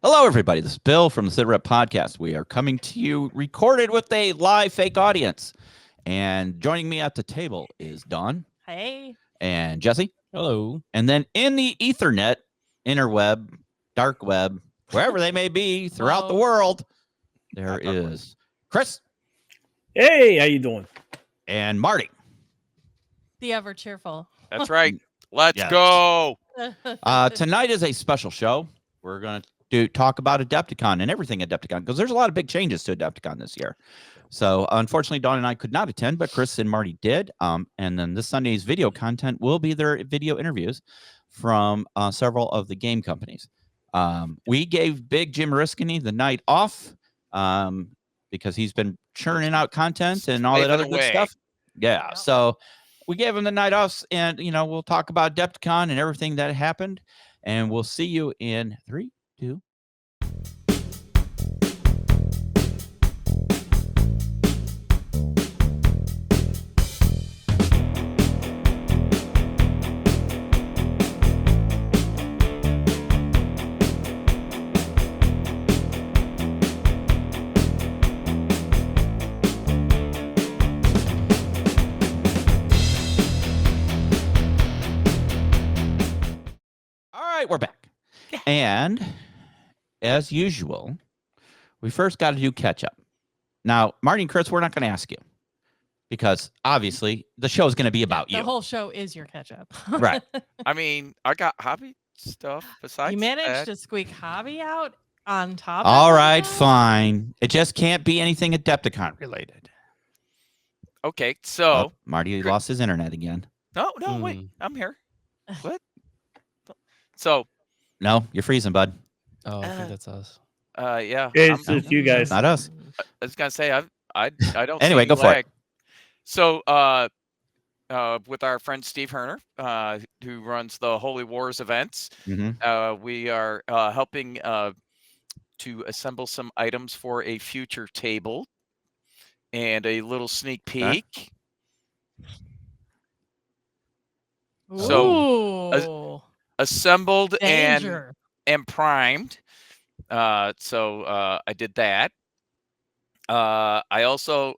Hello, everybody. This is Bill from the Sit Rep Podcast. We are coming to you recorded with a live fake audience. And joining me at the table is Dawn. Hey. And Jesse. Hello. And then in the Ethernet, interweb, dark web, wherever they may be throughout the world, there is Chris. Hey, how you doing? And Marty. The ever cheerful. That's right. Let's go. Tonight is a special show. We're going to talk about Adepticon and everything Adepticon, because there's a lot of big changes to Adepticon this year. So unfortunately, Dawn and I could not attend, but Chris and Marty did. And then this Sunday's video content will be their video interviews from several of the game companies. We gave Big Jim Riskany the night off because he's been churning out content and all that other good stuff. Yeah. So we gave him the night off, and we'll talk about Adepticon and everything that happened. And we'll see you in 3, 2. We're back. And as usual, we first got to do catch up. Now, Marty and Chris, we're not going to ask you because obviously the show is going to be about you. The whole show is your catch up. Right. I mean, I got hobby stuff besides You managed that. to squeak hobby out on top All of right, that? fine. It just can't be anything Adepticon related. Okay, so Marty lost his internet again. No, wait. I'm here. What? So no, you're freezing, bud. Oh, I think that's us. Yeah. It's you guys. Not us. I was gonna say I don't. Anyway, go for it. So with our friend Steve Herner, who runs the Holy Wars events, we are helping to assemble some items for a future table and a little sneak peek. So assembled Danger. and primed. So I did that. I also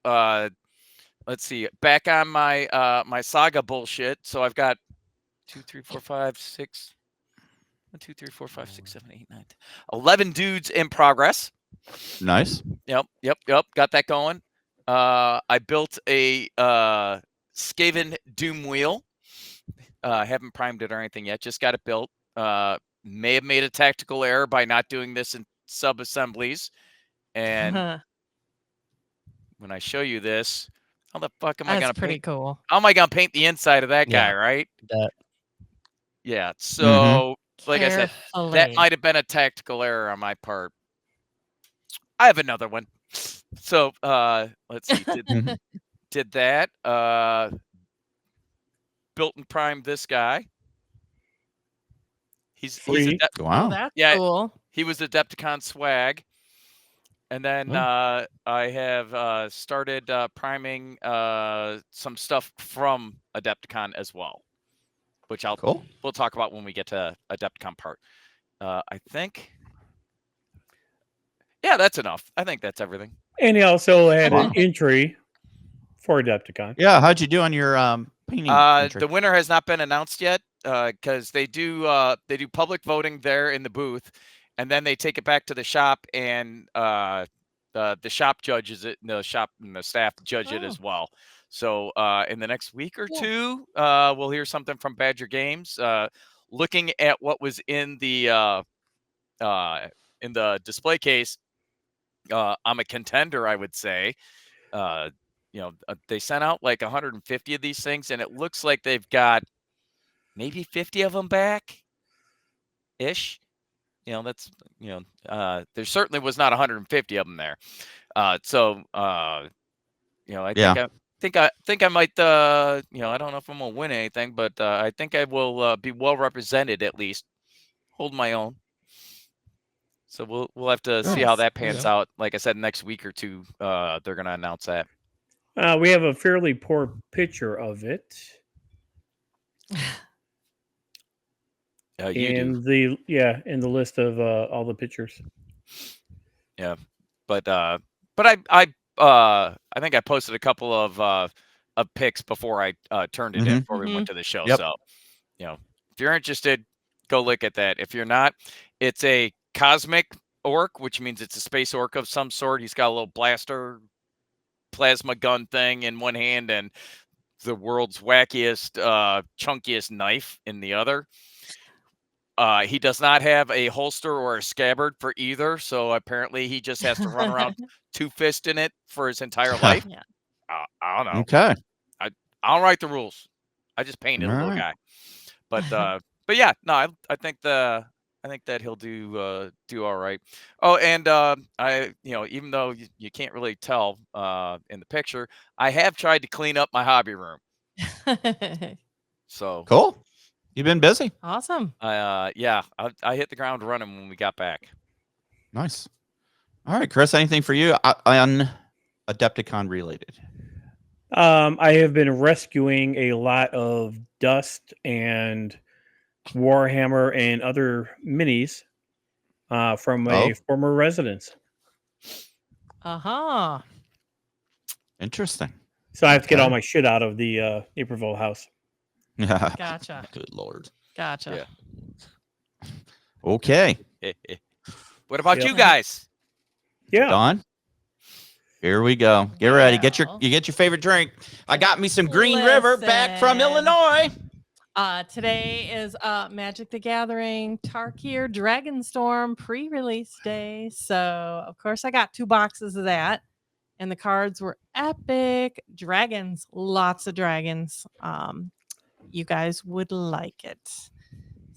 let's see, back on my my saga bullshit. So I've got 2, 3, 4, 5, 6. 1, 2, 3, 4, 5, 6, 7, 8, 9, 10. 11 dudes in progress. Nice. Yep. Got that going. I built a Skaven Doom wheel. Haven't primed it or anything yet. Just got it built. May have made a tactical error by not doing this in sub assemblies. And when I show you this, how the fuck am I gonna pretty paint? Cool. How am I gonna paint the inside of that guy, right? Yeah. So like I said, that might have been a tactical error on my part. I have another one. So let's see. Did that. Built and primed this guy. He's wow. Oh, that's cool. He was Adepticon swag. And then I have started priming some stuff from Adepticon as well, which we'll talk about when we get to Adepticon part. I think, yeah, that's enough. I think that's everything. And he also had an entry for Adepticon. Yeah, how'd you do on your painting entry? The winner has not been announced yet because they do public voting there in the booth, and then they take it back to the shop, and the shop judges it, and the shop and the staff judge it as well. So in the next week or two, we'll hear something from Badger Games. Looking at what was in the display case, I'm a contender, I would say. They sent out like 150 of these things, and it looks like they've got maybe 50 of them back ish. That's there certainly was not 150 of them there. I think I might I don't know if I'm gonna win anything, but I think I will be well represented, at least hold my own. So we'll have to see how that pans out. Like I said, next week or two, they're gonna announce that. We have a fairly poor picture of it. You do. in the list of all the pictures. But I think I posted a couple of pics before I turned it in before we went to the show. Yep. So, if you're interested, go look at that. If you're not, it's a cosmic orc, which means it's a space orc of some sort. He's got a little blaster plasma gun thing in one hand and the world's wackiest, chunkiest knife in the other. He does not have a holster or a scabbard for either, so apparently he just has to run around two-fisting it for his entire life. Yeah. I don't know. Okay. I don't write the rules. I just painted a little Alright. guy. But yeah, no, I think that he'll do all right. Oh, and even though you can't really tell in the picture, I have tried to clean up my hobby room. So Cool. You've been busy. Awesome. I hit the ground running when we got back. Nice. All right, Chris, anything for you on Adepticon related? I have been rescuing a lot of dust and Warhammer and other minis from a former residence. Uh-huh. Interesting. So I have to get all Okay. my shit out of the Naperville house. Yeah. Gotcha. Good Lord. Gotcha. Okay. What about Yep. you guys? Yeah. Don. Here we go. Get ready. Well. You get your favorite drink. I got me some Green River back from Listen. Illinois. Today is Magic the Gathering Tarkir Dragonstorm pre-release day. So of course I got 2 boxes of that. And the cards were epic. Dragons, lots of dragons. You guys would like it.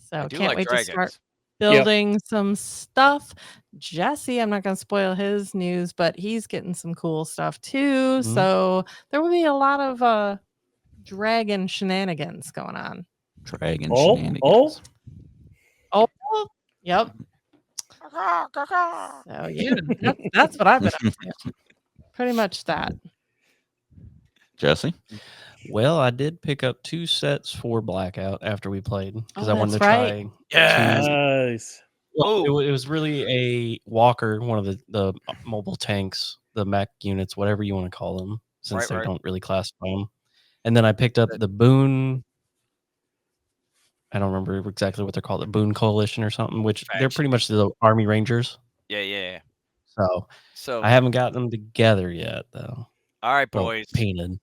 So I do can't like wait to start dragons. building some stuff. Jesse, I'm not going to spoil his news, but he's getting some cool stuff too. Mhm. So there will be a lot of dragon shenanigans going on. Dragon Oh, shenanigans. Oh, yep. So yeah, that's what I've been up to. Pretty much that. Jesse. Well, I did pick up 2 sets for Blackout after we played because Oh, I wanted to that's right. try. Yes. Nice. Well, it was really a walker, one of the mobile tanks, the mech units, whatever you want to call them, since Right. they don't really classify them. And then I picked up the Boone. I don't remember exactly what they're called, the Boone Coalition or something, which they're pretty much the Army Rangers. Yeah. So I haven't gotten them together yet, though. All right, Well, boys. painted.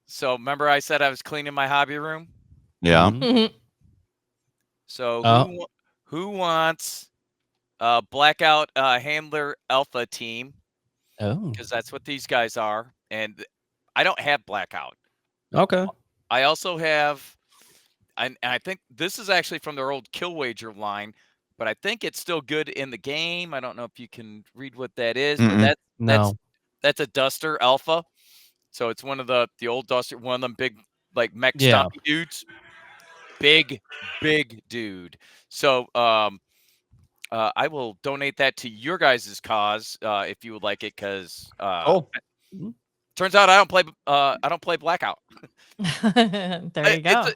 So remember I said I was cleaning my hobby room? Yeah. Mhm. So who wants Blackout Handler Alpha team? Oh, Because that's what these guys are. And I don't have Blackout. okay. I also have, and I think this is actually from their old Kill Wager line, but I think it's still good in the game. I don't know if you can read what that is, but No. that's a Duster Alpha. So it's one of the old Duster, one of them big like mech Yeah. stompy dudes. Big dude. So I will donate that to your guys' cause if you would like it, because turns out I don't play Blackout. There you go.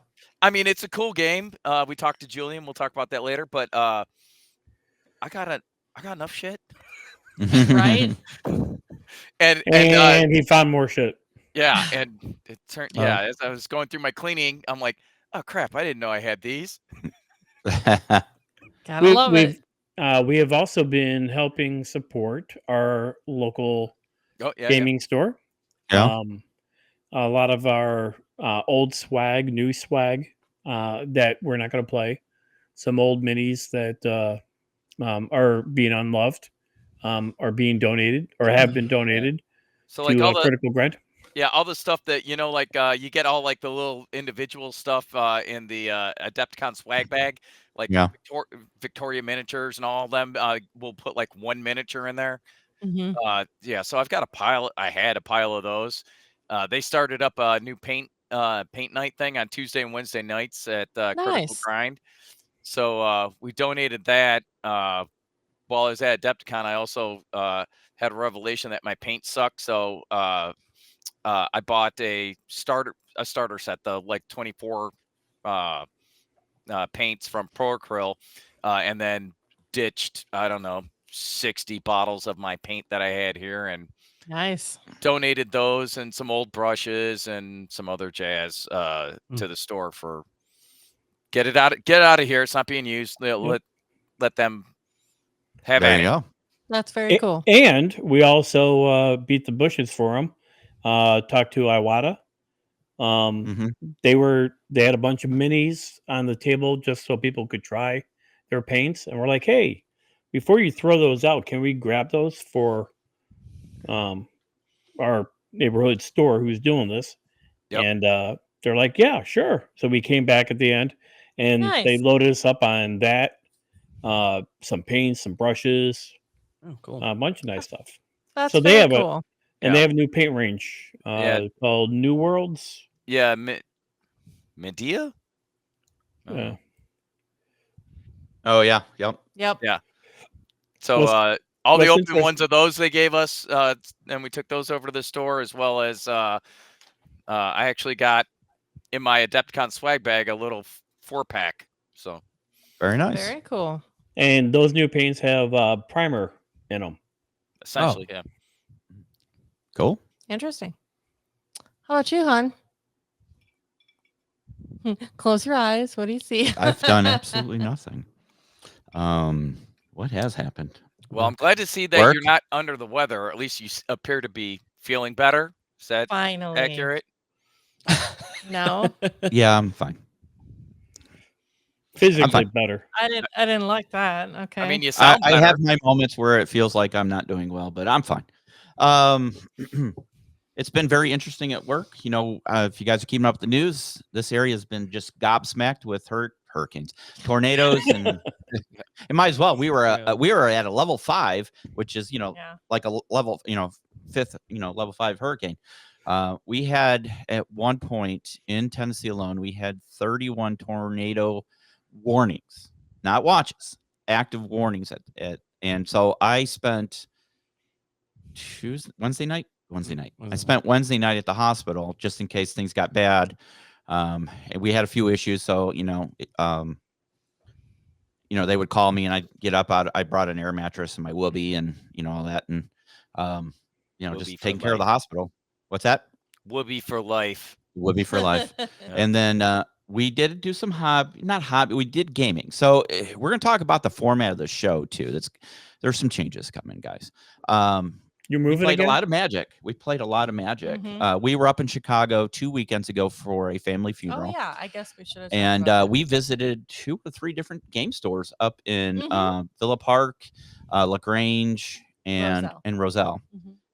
It's a cool game. We talked to Julian. We'll talk about that later. But I got enough shit. Right? And he found more shit. Yeah, and it turned. Yeah, as I was going through my cleaning, I'm like, oh crap! I didn't know I had these. Gotta love it. We have also been helping support our local gaming store. Yeah. A lot of our old swag, new swag that we're not going to play. Some old minis that are being unloved, are being donated or have been donated So like to all the Critical Grind. yeah, all the stuff that like you get all like the little individual stuff in the Adepticon swag bag, like Yeah. Victoria miniatures and all of them. We'll put like 1 miniature in there. Mhm. So I've got a pile. I had a pile of those. They started up a new paint night thing on Tuesday and Wednesday nights at Critical Nice. Grind. So we donated that. While I was at Adepticon, I also had a revelation that my paint sucked. So I bought a starter set, the like 24 paints from Pro Acryl, and then ditched, I don't know, 60 bottles of my paint that I had here, and Nice. donated those and some old brushes and some other jazz to the store for get out of here. It's not being used. Let them have There at you it. go. That's very cool. And we also beat the bushes for them. Talked to Iwata. Mhm. They had a bunch of minis on the table just so people could try their paints, and we're like, hey, before you throw those out, can we grab those for our neighborhood store who's doing this? Yep. And they're like, yeah, sure. So we came back at the end, and they Nice. loaded us up on that, some paints, some brushes, Oh, cool. a bunch of nice stuff. That's So they very have cool. and they have a new paint range called New Worlds. Yeah, Medea. Yeah. Oh yeah. Yep. Yep. Yeah. So What's- all the what's open ones of those they gave us, and we took those over to the store, as well as I actually got in my Adepticon swag bag a little 4-pack. So Very nice. Very cool. And those new paints have primer in them. essentially, yeah. Cool. Interesting. How about you, hon? Close your eyes. What do you see? I've done absolutely nothing. What has happened? Well, I'm glad to see that Work. you're not under the weather, or at least you appear to be feeling better. Is that Finally. accurate? No, Yeah, I'm fine. Physically fine. better. I didn't like that. Okay. I mean, you I, sound I better. have my moments where it feels like I'm not doing well, but I'm fine. It's been very interesting at work. You know, if you guys are keeping up with the news, this area has been just gobsmacked with hurricanes, tornadoes, and it might as well. We were at a level 5, which is yeah. like a level 5th level 5 hurricane. We had at one point in Tennessee alone, we had 31 tornado warnings, not watches, active warnings and so I spent Wednesday night. I spent Wednesday night at the hospital just in case things got bad. And we had a few issues, so they would call me and I'd get up out. I brought an air mattress and my whoopee and all that, and Whoopee just for taking care of the life. hospital. What's that? Whoopee for life. Whoopee for life. And then we did do some we did gaming. So we're going to talk about the format of the show too. There's some changes coming, guys. You're We moving played again? a lot of Magic. We played a lot of Magic. Mhm. We were up in Chicago 2 weekends ago for a family Oh funeral. yeah, I guess we should have. And we visited 2 or 3 different game stores up in Mhm. Villa Park, LaGrange, and Roselle.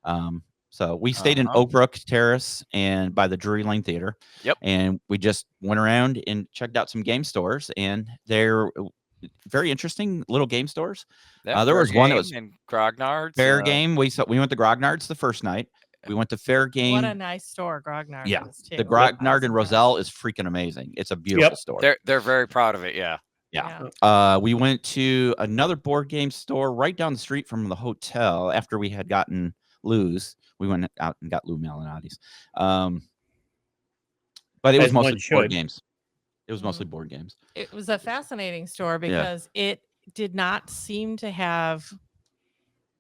Mhm. So we stayed in Oak Brook Terrace and by the Drury Lane Theater. Yep. And we just went around and checked out some game stores, and they're very interesting little game stores. There was one that was in Grognard's. Fair Game. We went to Grognard's the first night. We went to Fair Game. What a nice store Grognard Yeah, is too. the I Grognard was in impressed. Roselle is freaking amazing. It's a beautiful store. They're very proud of it. Yeah. Yeah. We went to another board game store right down the street from the hotel after we had gotten Lou's. We went out and got Lou Malinati's. But it was As one mostly board should. games. It was mostly Mhm. board games. It was a fascinating store because it did not seem to have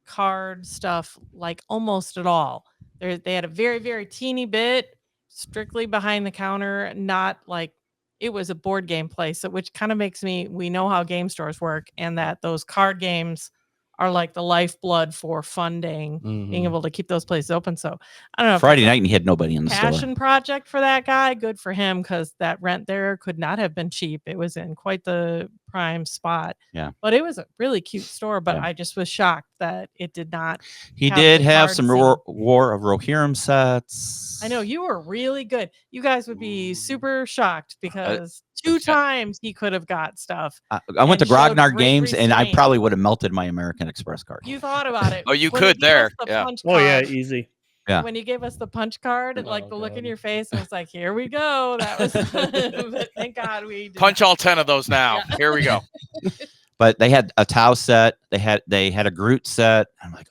card stuff like almost at all. They had a very, very teeny bit strictly behind the counter, not like it was a board game place, which kind of makes we know how game stores work and that those card games are like the lifeblood for funding, being able to keep those places open. So I don't know. Friday night and he had nobody in the store. Passion project for that guy. Good for him, because that rent there could not have been cheap. It was in quite the prime spot. Yeah. But it was a really cute store. But Yeah. I just was shocked that it did not. He have did the have card some scene. War of Rohirrim sets. I know you were really good. You guys would be super shocked because 2 times he could have got stuff. I went to and showed Grognard great Games and I restraint. probably would have melted my American Express card. You thought about it. Oh, you When could gave us there. the Yeah. punch Oh yeah, card- easy. Yeah. When you gave us the punch card, and like Oh, the look in God. your face, and was like, "Here we go." That was. But thank God we did Punch not. all 10 of those now. Yeah. Here we go. But they had a Tau set. They had a Groot set. I'm like,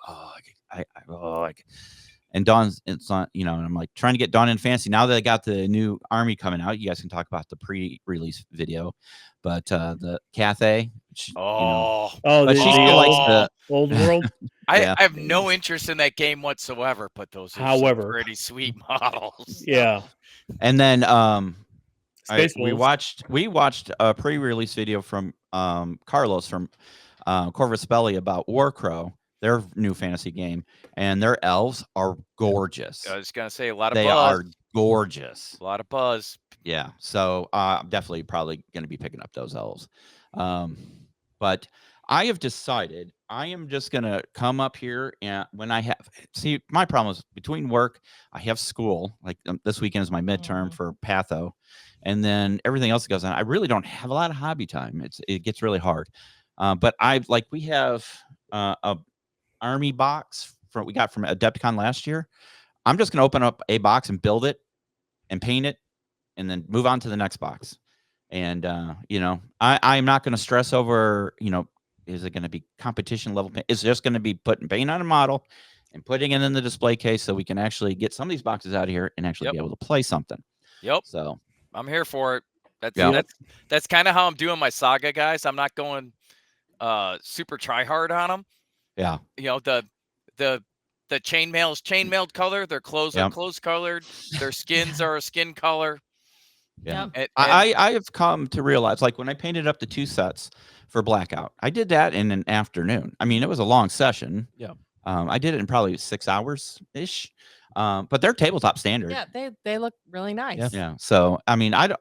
And Dawn's, it's on, and I'm like trying to get Dawn in fancy. Now that I got the new army coming out, you guys can talk about the pre-release video. But the Cathay, Oh, but she still likes the old world. Yeah. I have no interest in that game whatsoever, but those are some However. pretty sweet models. Yeah. And then Space we Wolves. watched a pre-release video from Carlos from Corvus Belli about Warcrow, their new fantasy game, and their elves are gorgeous. I was gonna say a lot of They buzz. are gorgeous. A lot of buzz. Yeah, so I'm definitely probably going to be picking up those elves. But I have decided I am just going to come up here, and when I have, see, my problem is between work, I have school, like this weekend is my midterm for Patho, and then everything else that goes on. I really don't have a lot of hobby time. It gets really hard. But we have a army box we got from Adepticon last year. I'm just going to open up a box and build it and paint it, and then move on to the next box. And, I'm not going to stress over, is it going to be competition level paint? It's just going to be putting paint on a model and putting it in the display case so we can actually get some of these boxes out of here and actually be able to play something. Yep. So I'm here for it. Yep. That's kind of how I'm doing my saga, guys. I'm not going super try hard on them. Yeah. The chainmail is chainmailed color. Their clothes are clothes colored. Their skins are a skin color. Yeah. Yep. I have come to realize, like when I painted up the 2 sets for Blackout, I did that in an afternoon. I mean, it was a long session. Yeah. I did it in probably 6 hours ish. But they're tabletop standard. Yeah, they look really nice. Yeah. So I mean, I'm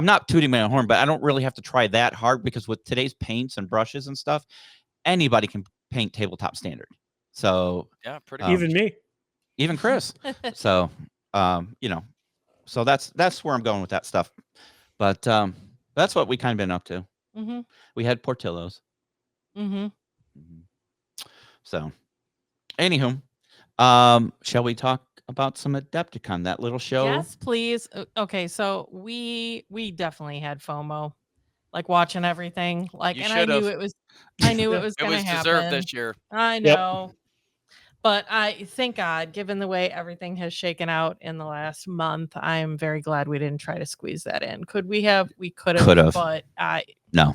not tooting my own horn, but I don't really have to try that hard because with today's paints and brushes and stuff, anybody can paint tabletop standard. So yeah, pretty Even me. even Chris. So so that's where I'm going with that stuff. But that's what we kind of been up to. Mm-hmm. We had Portillo's. Mm-hmm. So anywho, shall we talk about some Adepticon, that little show? Yes, please. Okay, so we definitely had FOMO, like watching everything. Like, You and I knew should've. it was it going to was happen. deserved this year. I know. But I thank God, given the way everything has shaken out in the last month, I'm very glad we didn't try to squeeze that in. Could we have? We could have, but no,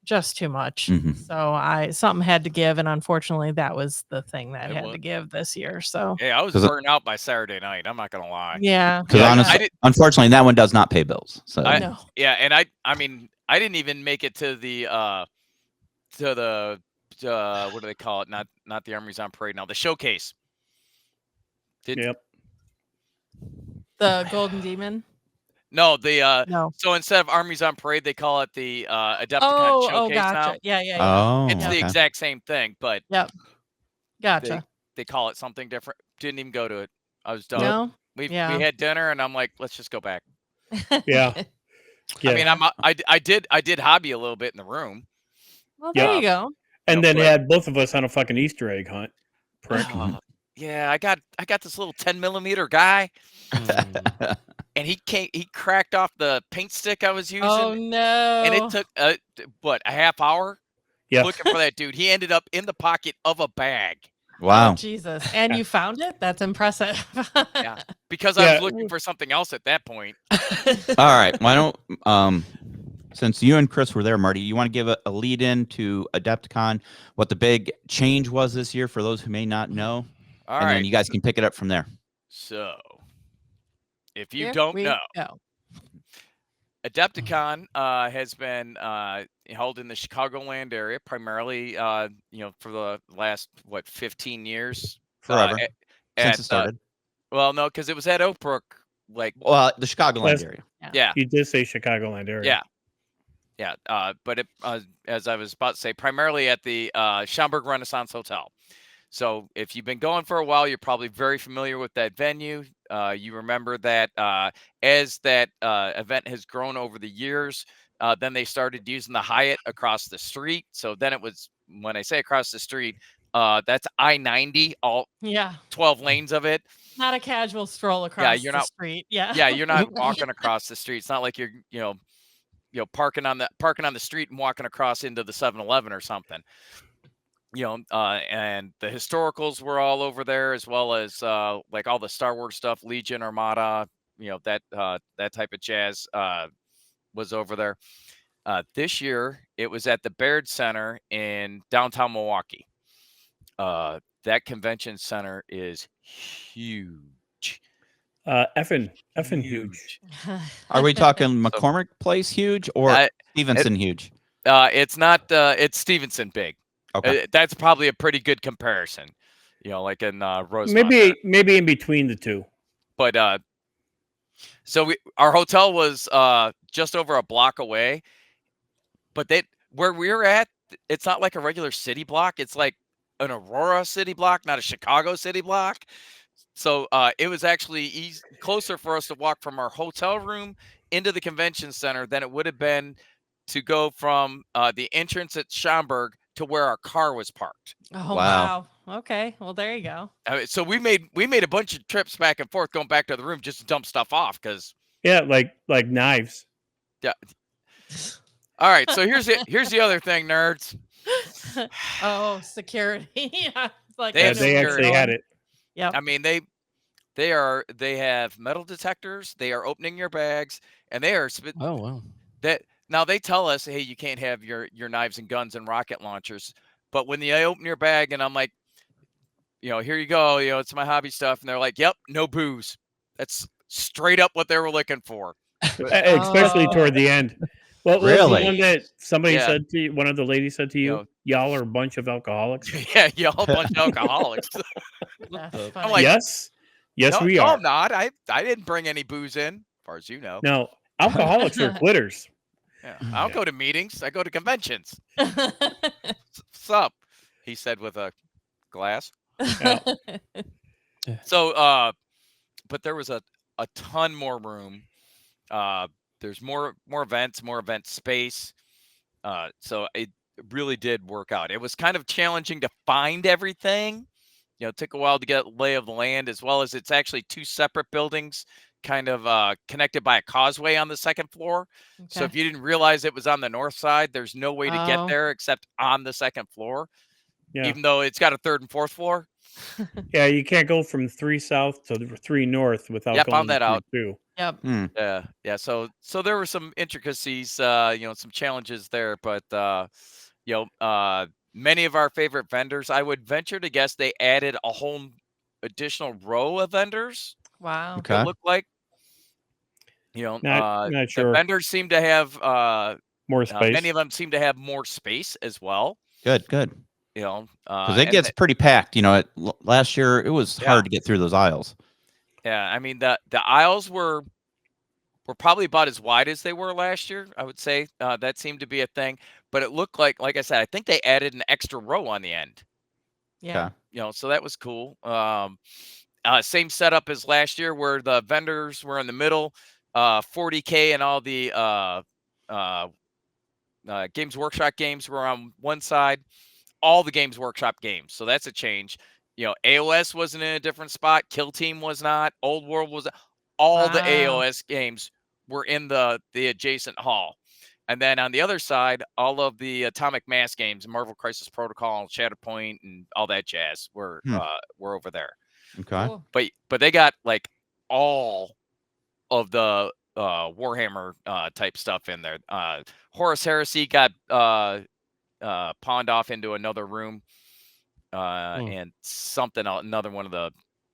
just too much. Mhm. So something had to give, and unfortunately, that was the thing that It had was. to give this year. So Hey, I was 'Cause burnt out by Saturday night. I'm not gonna lie. yeah, because Yeah, honestly, unfortunately, that one does not pay bills. So no. Yeah, and I mean, I didn't even make it to the what do they call it? Not the Armies on Parade now. The showcase. Yep. The Golden Demon. No, the No. so instead of Armies on Parade, they call it the Adepticon Oh, showcase gotcha. now. Yeah. Oh, It's the okay. exact same thing, but Gotcha. they call it something different. Didn't even go to it. I was done. No. We Yeah. had dinner, and I'm like, let's just go back. Yeah. I mean, I did hobby a little bit in the room. Well, there you go. And No, then but- had both of us on a fucking Easter egg hunt. Prick. Yeah, I got this little 10mm guy, and he cracked off the paint stick I was using. Oh no. And it took a half hour Yeah. looking for that dude. He ended up in the pocket of a bag. Wow. Oh, Jesus. And you found it? That's impressive. Yeah. Because I Yeah. was looking for something else at that point. All right. Why don't since you and Chris were there, Marty, you want to give a lead in to Adepticon, what the big change was this year for those who may not know, All and right. then you guys can pick it up from there. So, if you Here don't we know, go. Adepticon has been held in the Chicagoland area primarily, for the last 15 years. Forever. Since at, it started. Well, no, because it was at Oak Brook, like Well, the Chicagoland Last- area. yeah. You did say Chicagoland area. Yeah. But it, as I was about to say, primarily at the Schaumburg Renaissance Hotel. So if you've been going for a while, you're probably very familiar with that venue. You remember that as that event has grown over the years, then they started using the Hyatt across the street. So then it was, when I say across the street, that's I-90, all 12 lanes of it. Not a casual stroll across you're the not- street. Yeah. Yeah, you're not walking across the street. It's not like you're parking on the street and walking across into the 7-Eleven or something. and the historicals were all over there, as well as like all the Star Wars stuff, Legion, Armada, that type of jazz was over there. This year, it was at the Baird Center in downtown Milwaukee. That convention center is huge. Effing huge. Are we talking McCormick Place huge or Uh, Stevenson huge? It's not. It's Stevenson big. Okay. That's probably a pretty good comparison. Like in Rosemont. Maybe in between the two. But so our hotel was just over a block away, but where we were at, it's not like a regular city block. It's like an Aurora city block, not a Chicago city block. So it was actually closer for us to walk from our hotel room into the convention center than it would have been to go from the entrance at Schaumburg to where our car was parked. Oh Wow. wow. Okay. Well, there you go. So we made a bunch of trips back and forth going back to the room just to dump stuff off because Yeah, like knives. yeah. All right, so here's the other thing, nerds. Oh, security. Yeah, it's like They I have know They where you're actually had going. it. Yep. I mean, they have metal detectors. They are opening your bags, and they are Oh wow. that now they tell us, hey, you can't have your knives and guns and rocket launchers. But when I open your bag and I'm like, here you go, it's my hobby stuff, and they're like, yep, no booze. That's straight up what they were looking for. Especially toward the end. What was Really? the one that somebody Yeah. said to you? One of the ladies said to you, know- "Y'all are a bunch of alcoholics." Yeah, y'all a bunch of alcoholics. That's I'm funny. like, Yes, yes, no, we no, are. I'm not. I didn't bring any booze in, as far as you know. No, alcoholics are quitters. Yeah, I don't go to meetings. I go to conventions. Sup? He said with a glass. So, but there was a ton more room. There's more events, more event space. So it really did work out. It was kind of challenging to find everything. It took a while to get lay of the land, as well as it's actually two separate buildings, kind of connected by a causeway on the second floor. So if you didn't realize it was on the north side, there's no way to get Oh. there except on the second floor, Yeah, even though it's got a third and fourth floor. yeah. You can't go from 3 south to 3 north without Yeah, going found that through out. 2. Yep. Yeah. So there were some intricacies, some challenges there, but many of our favorite vendors, I would venture to guess they added a whole additional row of vendors. Wow. Okay. It looked like, Not the sure. vendors seem to have More space. many of them seem to have more space as well. Good. Because Because it gets pretty packed. Last year it was Yeah. hard to get through those aisles. yeah, I mean the aisles were probably about as wide as they were last year. I would say that seemed to be a thing, but it looked like I said, I think they added an extra row on the end. Yeah. Okay. So that was cool. Same setup as last year, where the vendors were in the middle, 40K and all the Games Workshop games were on one side, all the Games Workshop games. So that's a change. AOS wasn't in a different spot. Kill Team was not. Old World was. All the Wow. AOS games were in the adjacent hall. And then on the other side, all of the Atomic Mass games, Marvel Crisis Protocol, Shatterpoint, and all that jazz were over there. Okay. Cool. But they got like all of the Warhammer type stuff in there. Horus Heresy got pawned off into another room, and something else, another one of the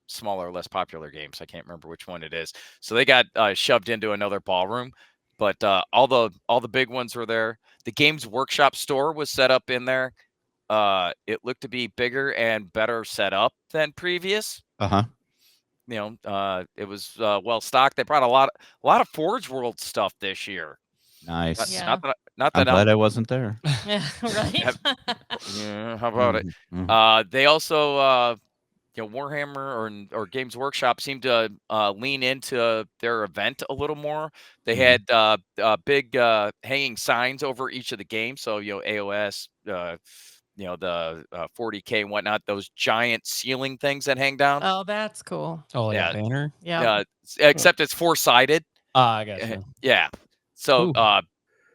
smaller, less popular games. I can't remember which one it is. So they got shoved into another ballroom. But all the big ones were there. The Games Workshop store was set up in there. It looked to be bigger and better set up than previous. Uh-huh. It was well stocked. They brought a lot of Forge World stuff this year. Nice. Yeah. Not I'm that glad I wasn't there. Yeah. Right. yeah, how about it? Mhm, mhm. They also Warhammer or Games Workshop seemed to lean into their event a little more. They Mhm. had big hanging signs over each of the games. So AOS, the 40K and whatnot. Those giant ceiling things that hang down. Oh, that's cool. Oh, like Yeah. a banner. Yeah. Except it's 4-sided. Ah, I got you. Yeah. So, Ooh.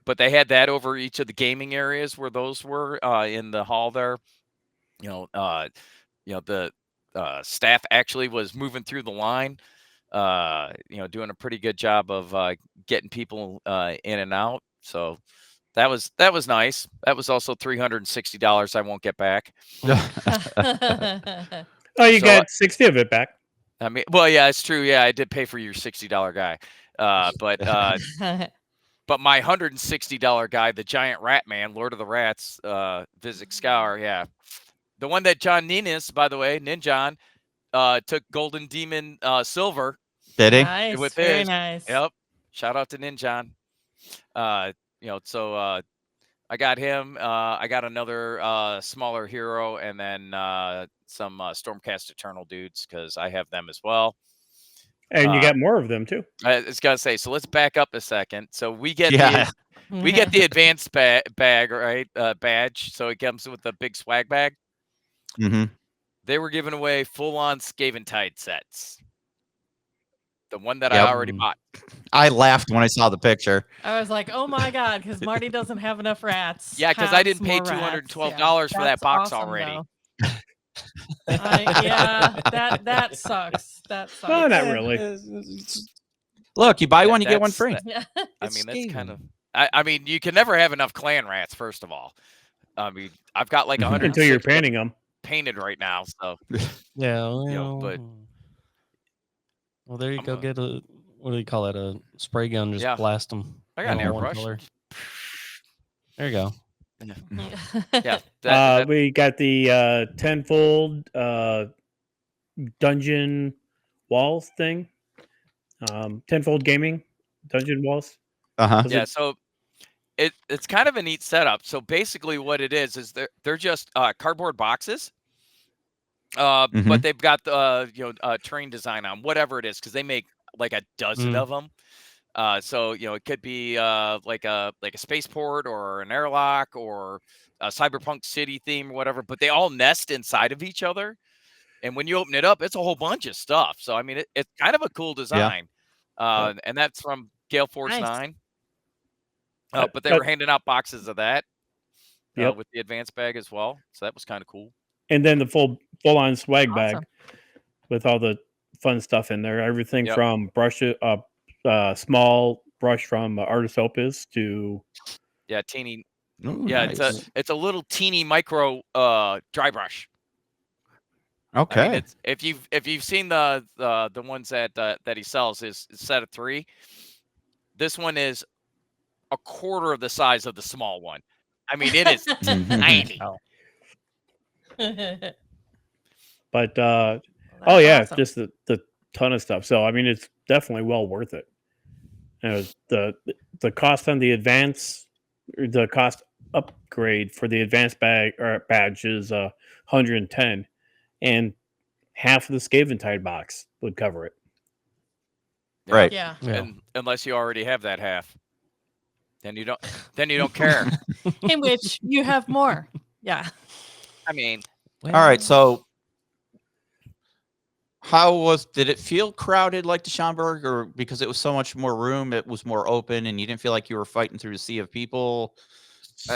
but they had that over each of the gaming areas where those were in the hall there. The staff actually was moving through the line, doing a pretty good job of getting people in and out. So that was nice. That was also $360 I won't get back. Oh, you So, got 60 of it back. I mean, well, yeah, it's true. Yeah, I did pay for your $60 guy, but my $160 guy, the giant rat man, Lord of the Rats, Vizik Scour, yeah, the one that John Ninjas, by the way, Ninjon, took Golden Demon silver. Did he? Nice, With very his. nice. Yep. Shout out to Ninjon. So I got him. I got another smaller hero, and then some Stormcast Eternal dudes because I have them as well. And you got more of them too. I was gonna say, so let's back up a second. So we get Yeah. we get the advanced bag, right? Badge. So it comes with the big swag bag. Mm-hmm. They were giving away full-on Skaventide sets. The one that Yep. I already bought. I laughed when I saw the picture. I was like, oh my God, because Marty doesn't have enough rats. Yeah, because I didn't Pounds, pay more rats. $212 for that That's box awesome, already. though. Yeah, that sucks. That sucks. No, not really. Look, you buy one, you get one That's- free. Yeah. I mean, that's kind of. I mean, you can never have enough clan rats. First of all, I mean, I've got like Mhm. 100 Until you're painting them. painted right now. So Yeah, but- well, there you I'm go. a- Get a what do you call it? A spray gun. Just Yeah. blast them. I got an one airbrush. color. There you go. Yeah, that- We got the tenfold dungeon walls thing. Tenfold gaming dungeon walls. Uh-huh. Was yeah. it- So it's kind of a neat setup. So basically, what it is they're just cardboard boxes. Mhm. But they've got the terrain design on whatever it is because they make like a dozen Mm. of them. So it could be like a spaceport or an airlock or a cyberpunk city theme or whatever, but they all nest inside of each other. And when you open it up, it's a whole bunch of stuff. So I mean, it's kind of a cool design. And that's from Gale Force Nice. 9. Uh, But they uh, were handing out boxes of that Yep. with the advanced bag as well. So that was kind of cool. And then the full on swag bag Awesome. with all the fun stuff in there. Everything Yep. from small brush from Artist Opus to Yeah, teeny. Ooh, Yeah, nice. it's a little teeny micro dry brush. Okay. I mean, if you've seen the ones that he sells is set of 3. This one is a quarter of the size of the small one. I mean, it is Mhm. tiny. but That's oh yeah, awesome. just the ton of stuff. So I mean, it's definitely well worth it. The cost on the the cost upgrade for the advanced badge is 110, and half of the Skaventide box would cover it. Right. Yeah. Yeah. And unless you already have that half, then you don't care. In which you have more. Yeah. I mean, All right. So did it feel crowded like the Schomburg, or because it was so much more room, it was more open and you didn't feel like you were fighting through a sea of people? so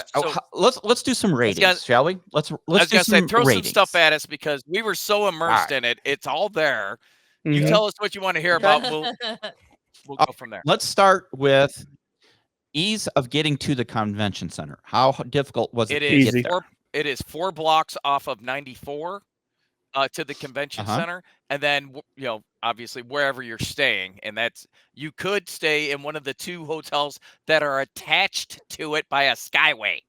Let's do some ratings, gonna- shall we? Let's I was do gonna say some throw ratings. some stuff at us because we were so immersed in it. It's all there. You Mhm. tell us what you want to hear about. We'll go from there. Let's start with ease of getting to the convention center. How difficult was it It to is get Easy. there? it is 4 blocks off of 94 to the convention Uh-huh. center, and then obviously wherever you're staying, and that's you could stay in one of the 2 hotels that are attached to it by a skyway.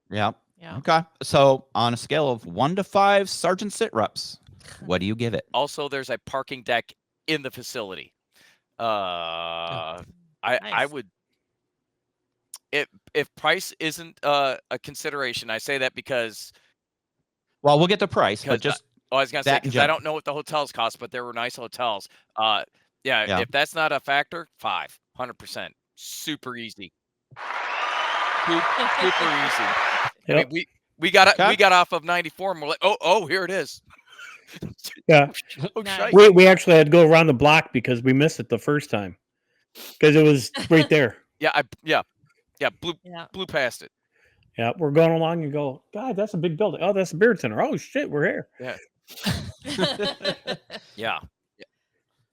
Yeah. Yeah. Okay. So on a scale of 1 to 5 sergeant sit reps, what do you give it? Also, there's a parking deck in the facility. I Nice. would if price isn't a consideration. I say that because Well, we'll get the price, but Because just I was gonna say that in because I general. don't know what the hotels cost, but they were nice hotels. Yeah. If that's not a factor, 100%, super easy, super easy. I mean, Yep. we got Okay. we got off of 94, and we're like, oh, here it is. Yeah. Oh, Nice. shite. We actually had to go around the block because we missed it the first time because it was right there. Yeah, blew Yeah. past it. Yeah, we're going along and go, God, that's a big building. Oh, that's a beer center. Oh shit, we're here. Yeah.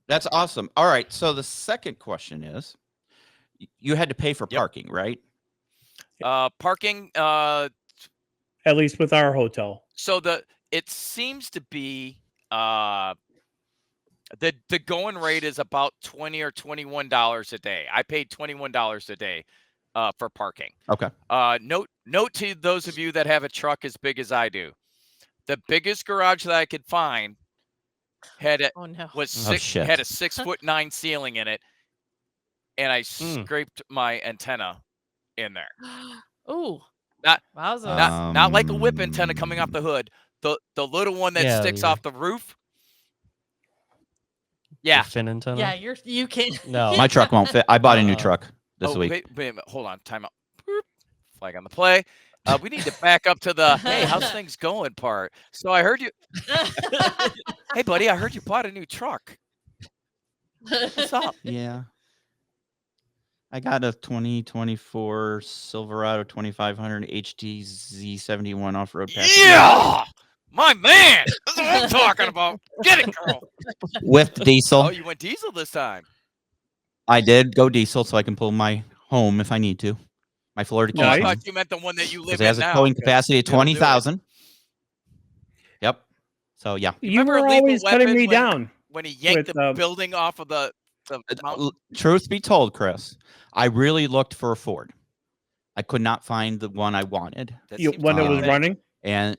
That's awesome. All right. So the second question is, you had to pay for Yep. parking, right? Parking. At least with our hotel. So it seems to be the going rate is about $20 or $21 a day. I paid $21 a day for parking. Okay. Note to those of you that have a truck as big as I do, the biggest garage that I could find had a, Oh no. was Oh, six shit. had a 6'9" ceiling in it, and I scraped my antenna in there. Ooh. Not- Wowza. Not like a whip antenna coming off the hood. The little one that Yeah, sticks your- off the roof. Your Yeah. fin antenna. Yeah, you can. No. My truck won't fit. I bought a new Uh, truck this Oh, week. wait a minute. Hold on. Time out. Boop. Flag on the play. We need to back up to the hey, how's things going part. So I heard you. Hey, buddy, I heard you bought a new truck. What's up? Yeah. I got a 2024 Silverado 2500 HD Z71 off-road package Yeah, my man. That's what I'm talking about. Get it, girl. with diesel. Oh, you went diesel this time. I did go diesel so I can pull my home if I need to. My Florida Oh, I Nice. thought you meant the one that you live because it has in a now. towing capacity of It'll do it. 20,000. Yep. So yeah. You remember were Lethal always cutting Weapon me when- down. When he yanked With, the building off of the mountain. Truth be told, Chris, I really looked for a Ford. I could not find the one I wanted. That You, seems when to it be was a thing. running. And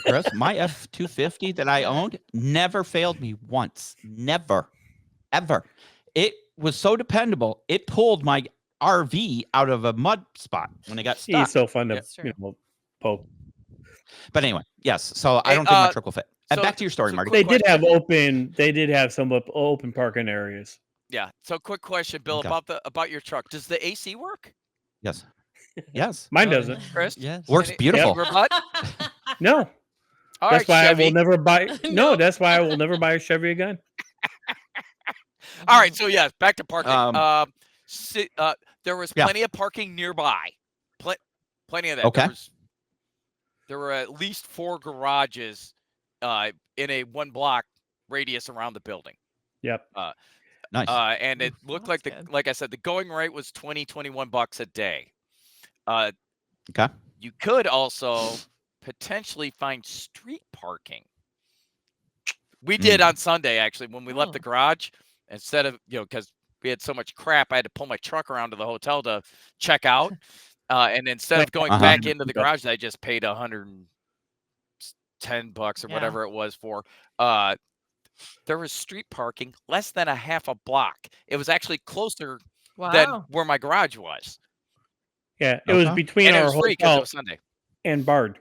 Chris, my F250 that I owned never failed me once. Never. Ever. It was so dependable. It pulled my RV out of a mud spot when it got stuck. He's so fun to That's true. poke. But anyway, yes. So I Hey, don't think my truck will fit. And so- back to your story, so Marty. quick They did have question. open. They did have some open parking areas. Yeah. So quick question, Bill, Okay. about your truck. Does the AC work, Yes. Yes. Mine Oh, doesn't. Chris? Yes. Works Any- beautiful. rebut? No, All that's right, why Chevy. I will never buy. No, No. that's why I will never buy a Chevy again. All right. So yes, back to parking. There was Yeah. plenty of parking nearby. Plenty of that. Okay. There were at least 4 garages in a 1 block radius around the building. Yep. Nice. And it looked like that's good. like I said, the going rate was $21 a day. Okay. You could also potentially find street parking. We did on Sunday, actually, when we left the garage. Instead of, because we had so much crap, I had to pull my truck around to the hotel to check out. And instead of going back into the garage, I just paid $110 or Yeah. whatever it was for. There was street parking less than a half a block. It was actually closer than Wow. where my garage was. Yeah, it was Okay. between And it our was free because it hotel was Sunday. and Bard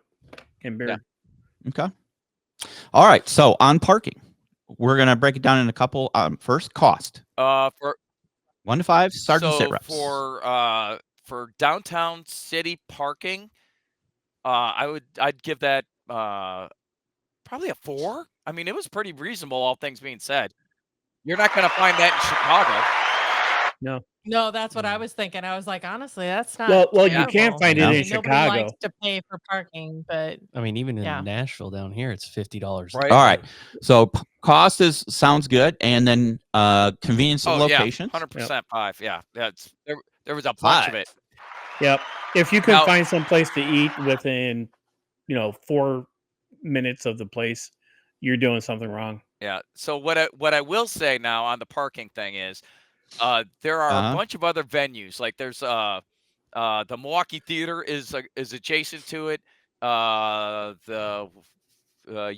and Beard. Okay. All right. So on parking, we're gonna break it down in a couple. First, cost For 1 to 5. Sergeant so sit reps. for downtown city parking, I'd give that probably a 4. I mean, it was pretty reasonable, all things being said. You're not going to find that in Chicago. No, that's what I was thinking. I was like, honestly, that's not. Well, you terrible. can't find Yeah. it I in mean, nobody Chicago. likes to pay for parking, but I mean, even in Yeah. Nashville down here, it's $50. Right. All right. So cost sounds good, and then convenience of Oh, yeah, location. 100% 5. Yeah, that's there was a bunch of 5. it. Yep. If you can Now- find some place to eat within, 4 minutes of the place, you're doing something wrong. Yeah. So what I will say now on the parking thing is, there are a bunch of other venues. Like there's the Milwaukee Theater is adjacent to it. The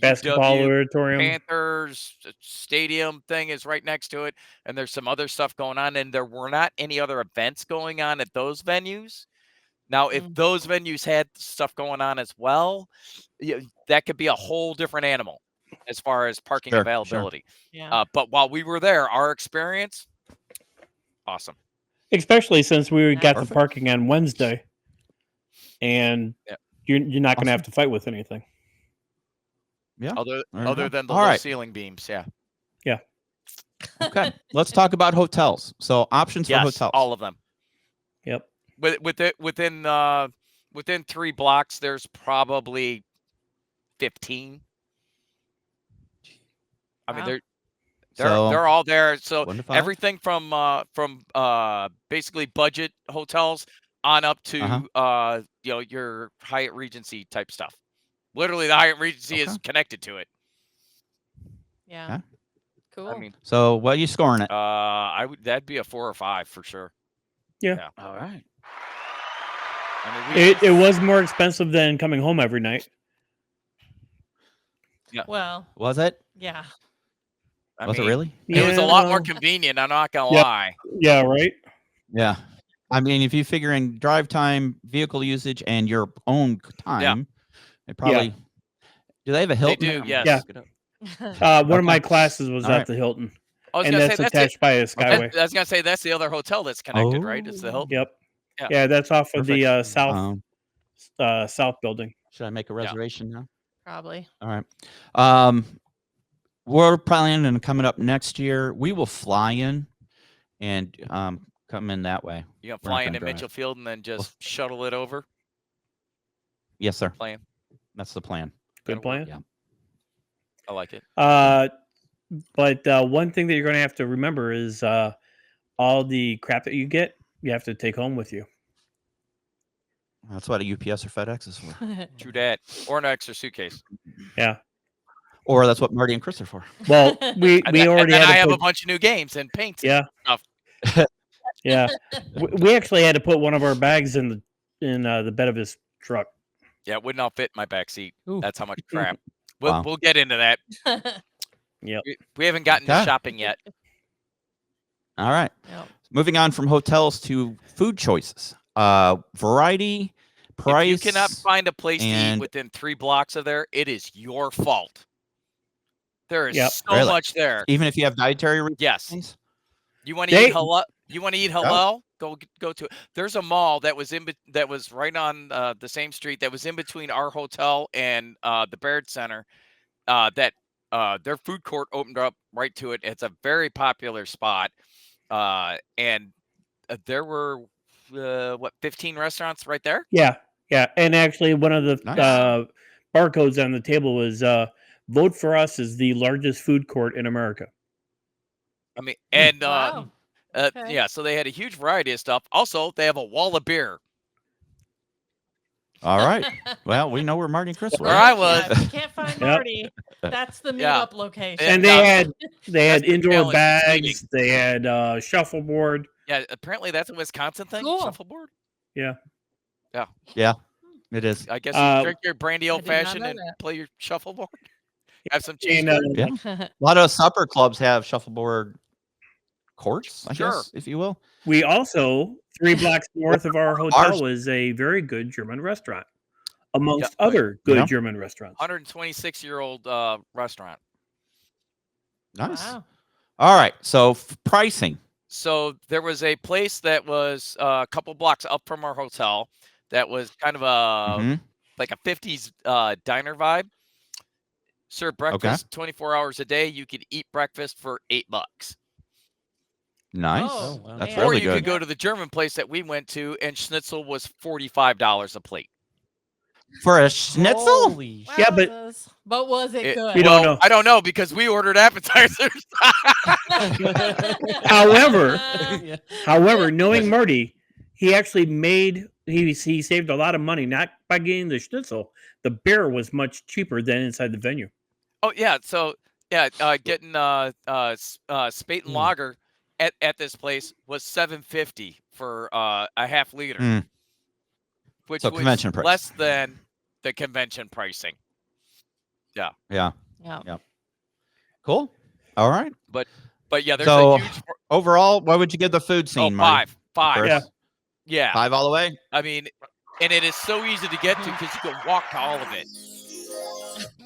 Basketball UW auditorium. Panthers stadium thing is right next to it, and there's some other stuff going on. And there were not any other events going on at those venues. Now, if those venues had stuff going on as well, that could be a whole different animal as far as parking Sure, availability. yeah. But while we were there, our experience, awesome. Especially since we got the Perfect. parking on Wednesday, and Yep. you're not going to Awesome. have to fight with anything. Yeah. Other There you go. than the All low right. ceiling beams, yeah. Okay. Let's talk about hotels. So options for Yes, hotels. all of them. Yep. within 3 blocks, there's probably 15. I mean, Wow. they're all there. So 1 to 5? everything from basically budget hotels on up to your Hyatt Regency type stuff. Literally, the Hyatt Regency is Okay. connected to it. Yeah. Okay. Cool. I mean, So what are you scoring it? that'd be a 4 or 5 for sure. All right. I mean, It was more expensive than coming home every night. well, Was it? yeah. Was it really? It was a lot more well, convenient. I'm not gonna Yeah. lie. Yeah, right. Yeah. I mean, if you figure in drive time, vehicle usage, and your own time, it probably. Do they have a Hilton? do, there? I'm yes. gonna look it up. One of my Okay. classes was All at right. the Hilton, I was and gonna that's say attached by a skyway. I was gonna say that's the other hotel that's connected, right? It's the Hilton. Yep. Yeah. Yeah, that's off of the Perfect. south building. Should I make a reservation now? Probably. All right. We're planning on coming up next year. We will fly in and come in that way. You gonna We're not fly gonna into drive. Mitchell Field and then just shuttle it over? Yes, sir. Plan. That's the plan. Good That'll work. plan. Yeah. I like it. But one thing that you're going to have to remember is all the crap that you get, you have to take home with you. That's what a UPS or FedEx is for. True that. Or an extra suitcase. Yeah. Or that's what Marty and Chris are for. Well, we And then already I had to have put, a bunch of new games and paints. Yeah. Stuff. Yeah. We actually had to put one of our bags in the bed of his truck. Yeah, it would not fit in my back seat. Ooh. That's how much crap. Wow. We'll get into that. Yep. We haven't gotten to Okay. shopping yet. All right. Yep. Moving on from hotels to food choices. Variety, price. If you cannot find a place to eat and- within 3 blocks of there, it is your fault. There is Yep. so Really? much there. Even if you have dietary Yes. restrictions? You want to They- eat halal? You want to eat halal? Go to it. There's a mall that was that was right on the same street that was in between our hotel and the Baird Center. That their food court opened up right to it. It's a very popular spot, and there were 15 restaurants right there. Yeah. Yeah. And actually, one of the Nice. barcodes on the table was vote for us as the largest food court in America. I mean, and Wow. Okay. yeah, so they had a huge variety of stuff. Also, they have a wall of beer. All right. Well, we know where Marty and Chris were. Where I was. Yeah, if you can't find Yep. Marty, that's the Yeah. meetup location. And Yeah. they had That's the indoor challenge, bags. They had shuffleboard. Yeah, apparently that's a Wisconsin thing. Cool. Shuffleboard. Yeah, it is. I guess you drink your I brandy old did not fashioned know and that. play your shuffleboard. Have some cheese. And Yeah. A lot of supper clubs have shuffleboard courts, I Sure. guess, if you will. we also 3 blocks north of our Ours- hotel was a very good German restaurant, amongst Yeah, other good Yeah. German restaurants. 126-year-old restaurant. Nice. Wow. All right. So pricing. So there was a place that was a couple blocks up from our hotel that was kind of a Mhm. like a 50s diner vibe. Serve breakfast 24 hours a day. You could eat breakfast for $8. Nice. Oh, wow. That's man. Or really you good. could go to the German place that we went to, and schnitzel was $45 a plate. For a schnitzel? Holy Yeah, but- But was it It- good? We don't know. I don't know because we ordered appetizers. However, Yeah. However, knowing Marty, he actually he saved a lot of money not by getting the schnitzel. The beer was much cheaper than inside the venue. Oh yeah, so yeah, getting Spate and Lager at this place was $7.50 for a half liter, Mm. which So was convention price. less than the convention pricing. Yeah. Yeah. Cool. All right. But yeah, there's So a huge overall, what would you give the food scene, Marty? five. Chris? Yeah. Yeah, 5 all the way? I mean, and it is so easy to get to because you can walk to all of it.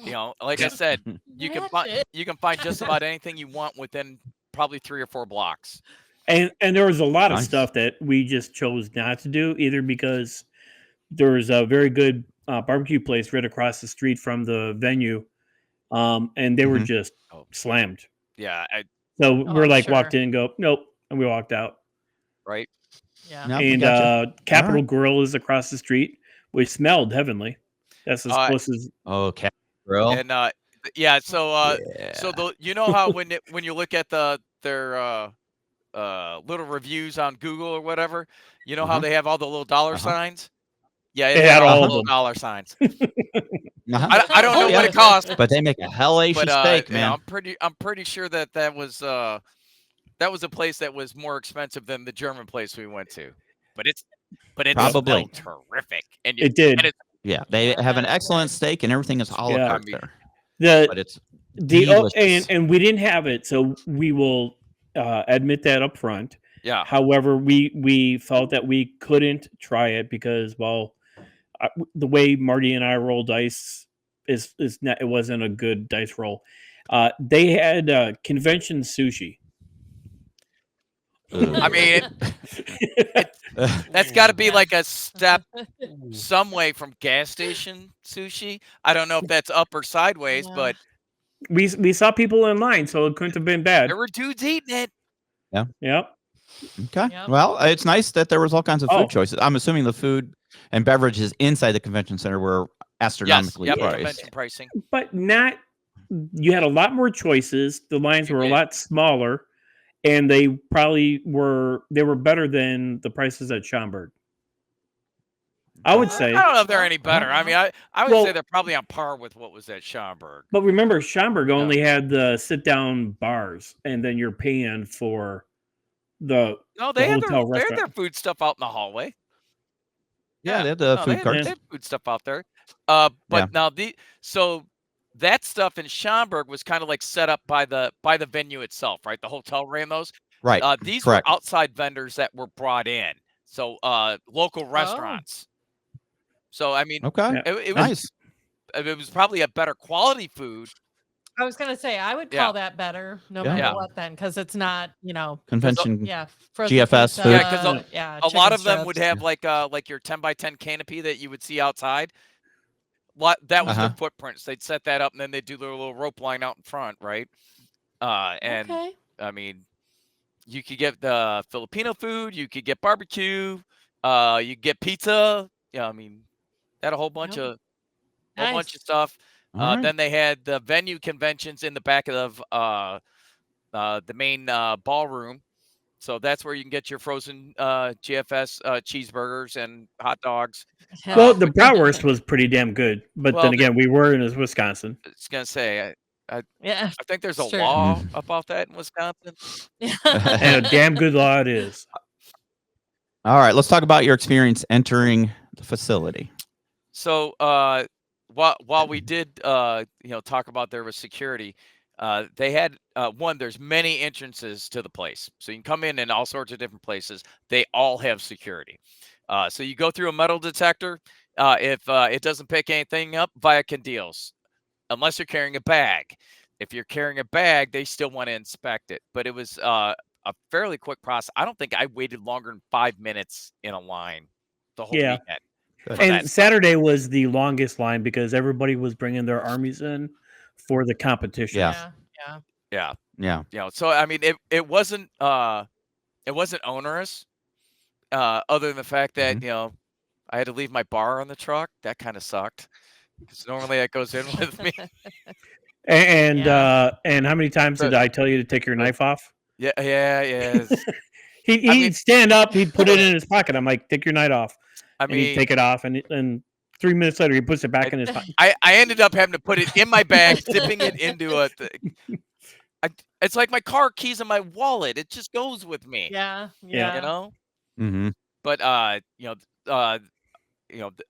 You know, like I said, you can find just about anything you want within probably 3 or 4 blocks. And there was a lot of Nice. stuff that we just chose not to do, either because there was a very good barbecue place right across the street from the venue, and they were Mhm. just slammed. Yeah, So we're I'm like sure. walked in and go, nope, and we walked out. right. Yeah. No, we and gotcha. Capital Grill is across the street, which smelled heavenly. That's as Uh, close as. Okay. Grill. And yeah, so Yeah. the you know how when you look at their little reviews on Google or whatever, you know how Uh-huh. they have all the little dollar Uh-huh. signs? Yeah, It had all the of little them. dollar signs. Uh-huh. I don't Oh, know what yeah. it costs, But they make a hellacious but steak, you know, man. I'm pretty sure that was a place that was more expensive than the German place we went to. But it Probably. smelled terrific. And It did. and it's Yeah, they Yeah, have an that is excellent good. steak and everything is a la Yeah. carte I mean, there. The But it's and delicious. we didn't have it, so we will admit that up front. yeah. However, we felt that we couldn't try it because, well, the way Marty and I roll dice is not. It wasn't a good dice roll. They had convention sushi. I mean, that's got to be Yeah. like a step some way from gas station sushi. I don't know if that's up or sideways, Yeah. but we saw people in line, so it couldn't have been bad. there were dudes eating it. Yep. Okay. Yep. Well, it's nice that there was all kinds of food Oh. choices. I'm assuming the food and beverages inside the convention center were Yes, astronomically yep, priced. convention pricing. But not. You had a lot more choices. The lines You were a did. lot smaller, and they probably were. They were better than the prices at Schaumburg. I would say. I don't know if they're Well, any better. I mean, I would say they're probably on par with what was at Schaumburg. But remember, Schaumburg only had the sit-down bars, and then you're paying for the No, the they had hotel their restaurant. food stuff out in the hallway. Yeah, they had the No, food they carts. had food stuff out there. But Yeah. now so that stuff in Schaumburg was kind of like set up by the venue itself, right? The hotel ran those. Right. These Correct. were outside vendors that were brought in. So local restaurants. So I mean, Okay. Yeah. it was Nice. it was probably a better quality food. I was gonna say I would Yeah. call that better, no Yeah. matter Yeah. what, then, because it's not, 'cause- Convention. yeah, frozen GFS pizza, food. Yeah, 'cause a lot chicken of them would strips. have like your 10x10 canopy that you would see outside. That was their Uh-huh. footprints. They'd set that up and then they'd do their little rope line out in front, right? And Okay. I mean, you could get the Filipino food, you could get barbecue, you could get pizza. Yeah, I mean, they had a whole bunch Yep. of Nice. stuff. All right. Then they had the venue conventions in the back of the main ballroom. So that's where you can get your frozen GFS cheeseburgers and hot dogs. Well, the bratwurst was pretty damn good, but Well, then again, we were in Wisconsin. I was gonna say, Yeah. I think there's a It's true. law about that in Wisconsin. And a damn good law it is. All right. Let's talk about your experience entering the facility. So while we did talk about there was security, they had there's many entrances to the place. So you can come in all sorts of different places. They all have security. So you go through a metal detector. If it doesn't pick anything up, via Candiles, unless you're carrying a bag. If you're carrying a bag, they still want to inspect it. But it was a fairly quick process. I don't think I waited longer than 5 minutes in a line the whole Yeah. weekend. Good. for And that stuff. Saturday was the longest line because everybody was bringing their armies in for the competition. Yeah. Yeah. Yeah. Yeah. So I mean, it wasn't onerous, other than the fact that Mhm. I had to leave my bar on the truck. That kind of sucked because normally that goes in with me. And Yeah. and how many times did I tell you to take your knife off? Yeah. it's- He'd mean- stand up, he'd put it in his pocket. I'm like, take your knife off. I And he'd mean, take it off, and 3 minutes later, he puts it back in his pocket. I ended up having to put it in my bag, zipping it into a thing. It's like my car keys in my wallet. It just goes with me. Yeah. Yeah. You know. Mm-hmm. But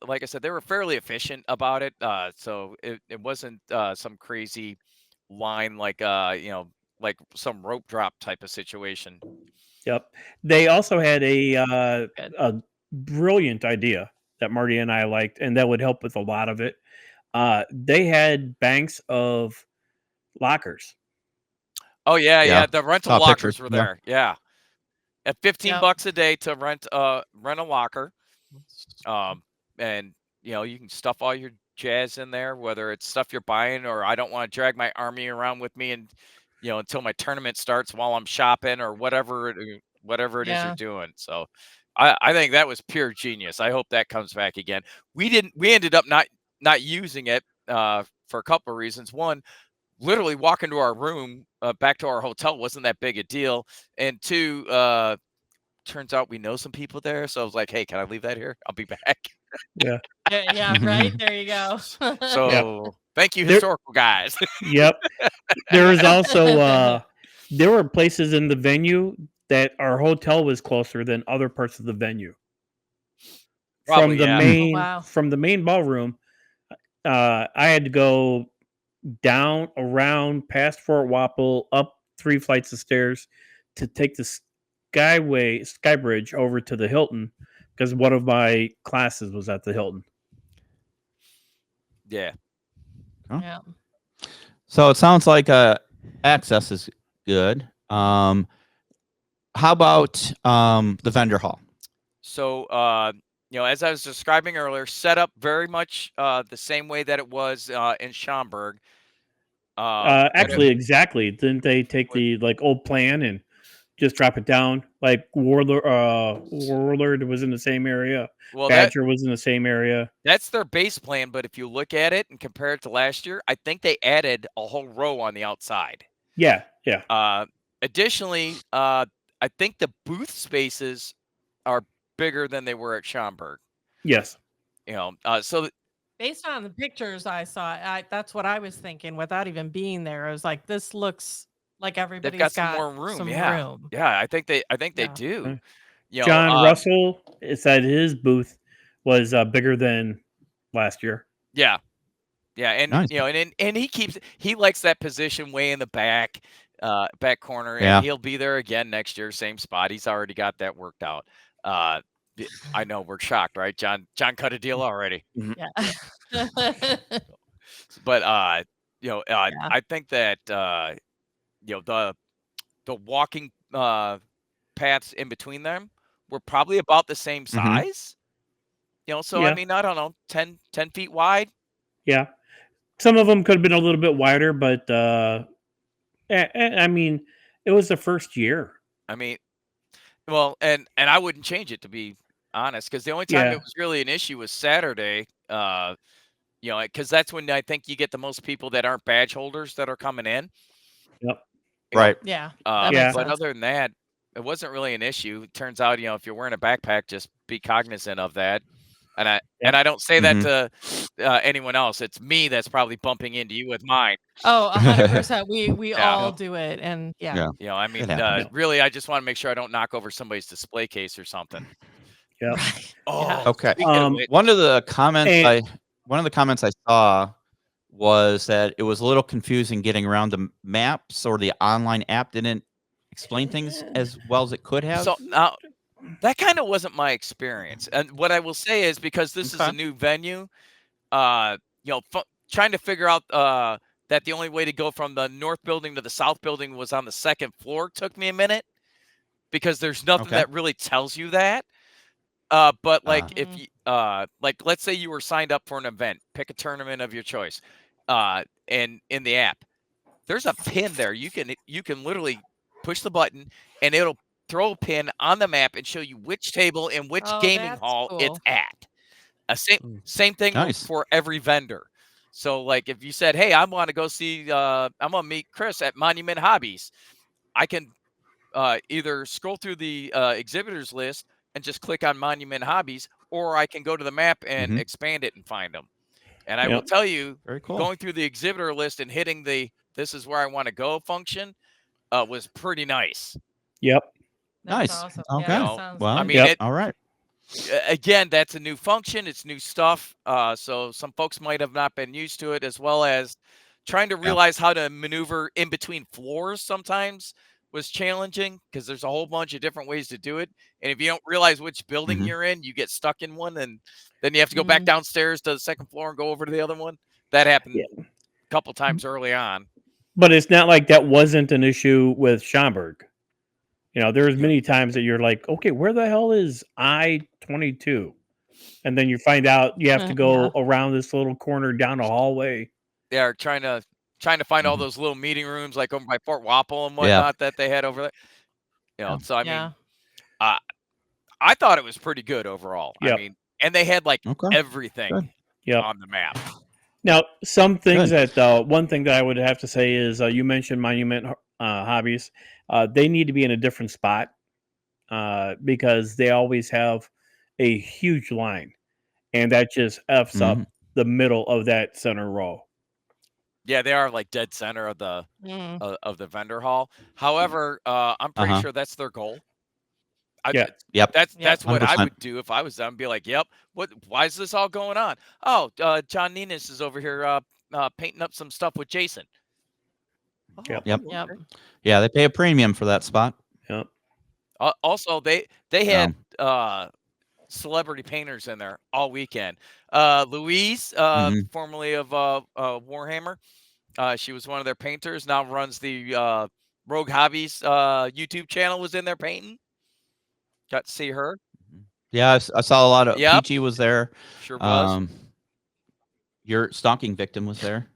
like I said, they were fairly efficient about it. So it wasn't some crazy line like like some rope drop type of situation. Yep. They also had a Good. brilliant idea that Marty and I liked, and that would help with a lot of it. They had banks of lockers. Oh yeah. Yeah. The rental Saw lockers pictures, were yeah. there. Yeah. At 15 Yep. bucks a day to rent a locker. And you can stuff all your jazz in there, whether it's stuff you're buying or I don't want to drag my army around with me and until my tournament starts while I'm shopping or whatever it is Yeah. you're doing. So I think that was pure genius. I hope that comes back again. We ended up not using it for a couple of reasons. One, literally walking to our room back to our hotel wasn't that big a deal, and two, turns out we know some people there, so I was like, hey, can I leave that here? I'll be back. Yeah. Yeah, right. There you go. So thank you, There- historical guys. Yep. There was also there were places in the venue that our hotel was closer than other parts of the venue. Probably, yeah. Wow. From the main ballroom, I had to go down, around, past Fort Wapple, up 3 flights of stairs to take the Sky Bridge over to the Hilton because one of my classes was at the Hilton. Yeah. Yeah. So it sounds like access is good. How about the vendor hall? So, as I was describing earlier, set up very much the same way that it was in Schaumburg. Actually, exactly. Didn't they take the old plan and just drop it down? Like Warlord was in the same area. Well, Badger was in the same area. that's their base plan, but if you look at it and compare it to last year, I think they added a whole row on the outside. Yeah. Additionally, I think the booth spaces are bigger than they were at Schaumburg. Yes. So Based on the pictures I saw, that's what I was thinking without even being there. I was like, this looks like they've everybody's got some more room. some Yeah. room. Yeah, I think they Yeah. do. John Russell said his booth was bigger than last year. Yeah. Yeah, and Nice. and he likes that position way in the back corner, Yeah. and he'll be there again next year, same spot. He's already got that worked out. I know we're shocked, right? John cut a deal already. Yeah. But I think that the walking paths in between them were probably about the same size. So Yeah. I mean, I don't know, 10 feet wide. Yeah. Some of them could have been a little bit wider, but I mean, it was the first year. I mean, well, and I wouldn't change it, to be honest, because the only time Yeah. it was really an issue was Saturday. Because that's when I think you get the most people that aren't badge holders that are coming in. Yep. Right. Yeah. But That makes sense. other than that, it wasn't really an issue. It turns out, if you're wearing a backpack, just be cognizant of that. And I don't say that to anyone else. It's me that's probably bumping into you with mine. Oh, 100%. We Yeah. all do it, and yeah. I mean, It happens. really, I just want to make sure I don't knock over somebody's display case or something. Yep. Right. Oh, Yeah. Okay. speaking of which, One of the comments And- I saw was that it was a little confusing getting around the maps, or the online app didn't explain things as well as it could have. So now that kind of wasn't my experience. And what I will say is, because this is a Okay. new venue, trying to figure out that the only way to go from the north building to the south building was on the second floor took me a minute, because there's nothing Okay. that really tells you that. But like, if you let's say you were signed up for an event, pick a tournament of your choice, and in the app, there's a pin there. You can literally push the button, and it'll throw a pin on the map and show you which table and which Oh, gaming that's hall it's cool. at. Same thing Nice. for every vendor. So like, if you said, hey, I want to go see, I'm gonna meet Chris at Monument Hobbies, I can either scroll through the exhibitors list and just click on Monument Hobbies, or I can go to the map and expand it and find them. And I will tell you, Very cool. going through the exhibitor list and hitting the "this is where I want to go" function was pretty nice. Yep. That's Nice. awesome. Okay. Yeah, that sounds Well, I good. mean, Yep. all right. Again, that's a new function. It's new stuff. So some folks might have not been used to it, as well as trying to realize how to maneuver in between floors sometimes was challenging, because there's a whole bunch of different ways to do it. And if you don't realize which building you're in, you get stuck in one, and then you have to go back downstairs to the second floor and go over to the other one. That happened a couple times early on. But it's not like that wasn't an issue with Schaumburg. There was many times that you're like, okay, where the hell is I-22? And then you find out you have to go around this little corner down a hallway. They're trying to find all those little meeting rooms, like over by Fort Wapple and whatnot, that they had over there. So I mean, I thought it was pretty good overall. I Yep. mean, and they had like Okay. everything Good. Yep. on the map. Now, some things Good. that one thing that I would have to say is you mentioned Monument Hobbies. They need to be in a different spot because they always have a huge line, and that just f's up Mhm. the middle of that center row. Yeah, they are like dead center of the Mm. of the vendor hall. However, I'm pretty Uh-huh. sure that's their goal. Yeah. Yep. That's Yep. what I 100%. would do if I was them. Be like, "Yep, what? Why is this all going on? Oh, John Nenis is over here painting up some stuff with Jason." Oh, Yep. Yep. Yep. okay. Yeah, they pay a premium for that spot. Yep. Also, they had celebrity painters in there all weekend. Louise, Mhm. formerly of Warhammer, she was one of their painters. Now runs the Rogue Hobbies YouTube channel. Was in there painting. Got to see her. Yeah, I saw a lot of Yep. Peachy was there. Sure was. Your stalking victim was there.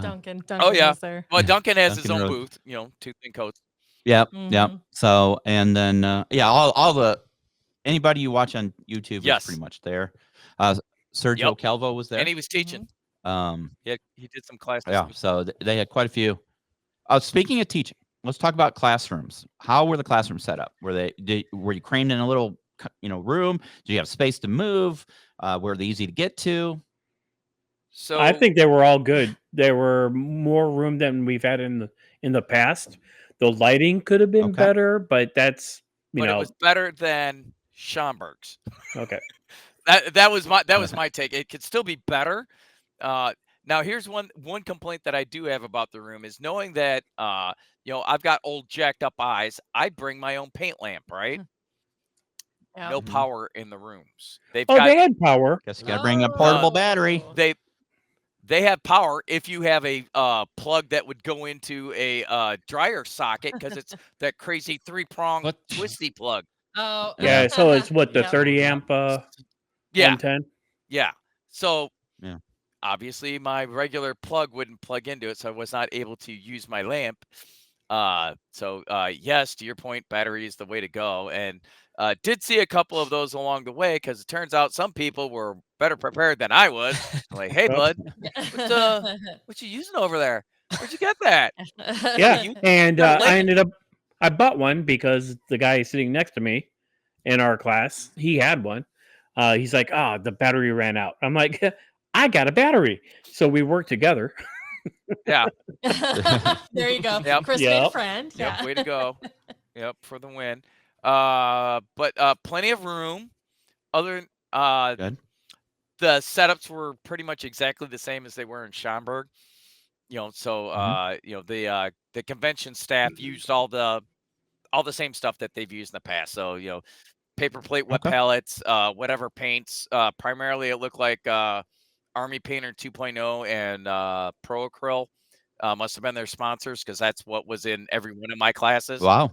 Duncan Oh yeah. was there. Well, Duncan has his Duncan own really- booth. You know, tooth and coats. Yep. Yep. Mhm. So and then all the anybody you watch on YouTube is Yes. pretty much there. Sergio Yep. Calvo was there. And he was teaching. He did some classes. Yeah, so they had quite a few. Speaking of teaching, let's talk about classrooms. How were the classrooms set up? Were you crammed in a little room? Did you have space to move? Were they easy to get to? So I think they were all good. There were more room than we've had in the past. The lighting could have been Okay. better, but that's but it was better than Schomburg's. okay. That was my take. It could still be better. Now here's one complaint that I do have about the room is knowing that I've got old jacked up eyes. I bring my own paint lamp, right? Yep. No Mhm. power in the rooms. They've Oh, got they had power. Guess you got to bring a portable battery. Oh. they have power if you have a plug that would go into a dryer socket because it's that crazy 3-prong What? twisty plug. Oh. Yeah, so it's what the Yep. 30 amp Yeah, 110. yeah. So Yeah. obviously my regular plug wouldn't plug into it, so I was not able to use my lamp. Yes, to your point, battery is the way to go. And did see a couple of those along the way because it turns out some people were better prepared than I was. I'm like, hey, Oh. bud, what you using over there? Where'd you get that? Yeah, You and got a leg- I bought one because the guy sitting next to me in our class, he had one. He's like, the battery ran out. I'm like, I got a battery. So we worked together. Yeah. There you go. Yep. Chris made a Yep. friend. Yep. Yeah. Way to go. Yep. For the win. But plenty of room. Other Good. the setups were pretty much exactly the same as they were in Schaumburg. The convention staff used all the same stuff that they've used in the past. So, paper plate, wet Okay. pellets, whatever paints. Primarily it looked like Army Painter 2.0 and Pro Acryl must have been their sponsors because that's what was in every one of my classes. Wow.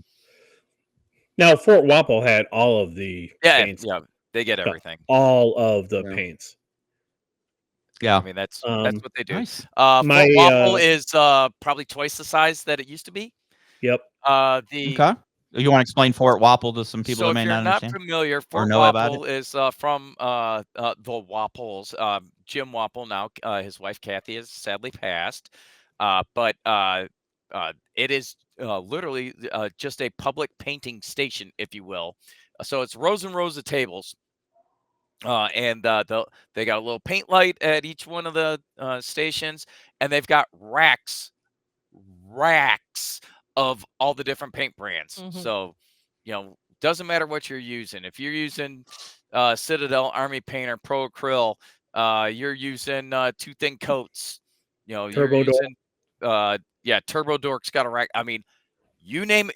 Now, Fort Wapple had all of the Yeah, paints. yeah, they get stuff, everything. all of the Yeah. paints. Yeah. I mean, that's what they do. Nice. Fort My, Wapple is probably twice the size that it used to be. Yep. Okay. You want to explain Fort Wapple to some people So that if may you're not not understand? familiar, Fort know about Wapple is from the Wapples. Jim Wapple now, his wife Kathy has sadly passed, but it is literally just a public painting station, if you will. So it's rows and rows of tables, and they got a little paint light at each one of the stations, and they've got racks of all the different paint brands. Mhm. So, doesn't matter what you're using. If you're using Citadel, Army Painter, Pro Acryl, you're using Two Thin Coats, you're Turbo Dork. using Turbo Dork's got a rack. I mean, you name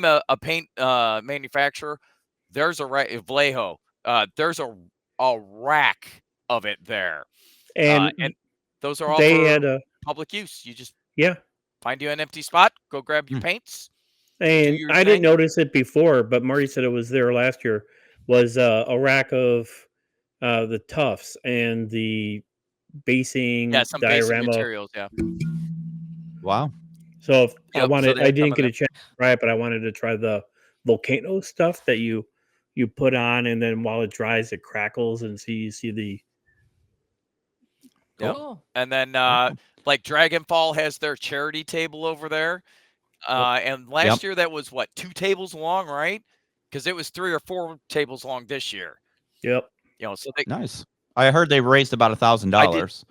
a paint manufacturer, there's a rack. Vallejo, there's a rack of it there, And and those are all they for had public use. You just yeah. find you an empty spot, go grab your paints. And your I didn't thing. notice it before, but Marty said it was there last year. Was a rack of the tufts and the basing Yeah, some basic diorama. materials. Yeah. Wow. So if Yep, so they I had some didn't of get a that. chance to try it, but I wanted to try the volcano stuff that you you put on, and then while it dries, it crackles, and so you see the. Yep. Cool. And then Cool. like Dragonfall has their charity table over there. And last year that was what, 2 tables long, right? Because it was 3 or 4 tables long this year. Yep. So they, Nice. I heard they raised about $1,000.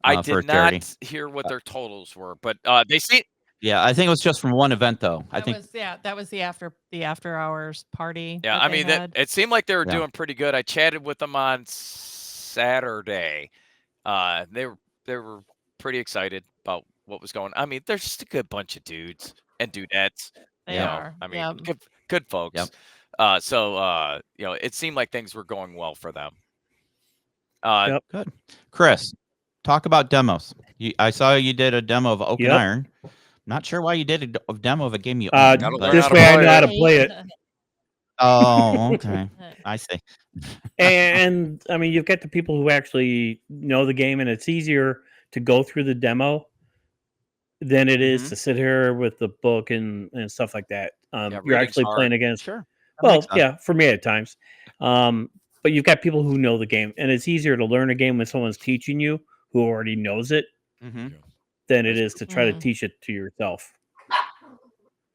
I for did charity. not hear what their totals were, but they see. Yeah, I think it was just from one event though. I think That was the after hours party. Yeah, that I they mean had. it seemed like they were Yeah. doing pretty good. I chatted with them on Saturday. They were pretty excited about what was going on. I mean, they're just a good bunch of dudes and dudettes. They you know, are. I mean, Yep. good folks. Yep. So it seemed like things were going well for them. Yep. good. Chris, talk about demos. I saw you did a demo of Oak and Yep. Iron. Not sure why you did a demo of a game you Gotta own. learn This how to way I play know how it. to play it. Oh, okay. I see. And I mean, you've got the people who actually know the game, and it's easier to go through the demo than it is Mhm. to sit here with the book and stuff like that. Yeah, You're reading's actually hard. playing against. Sure. That Well, makes sense. yeah, for me at times. But you've got people who know the game, and it's easier to learn a game when someone's teaching you who already knows it Mm-hmm. than it That's is to try to Mhm. teach it to yourself.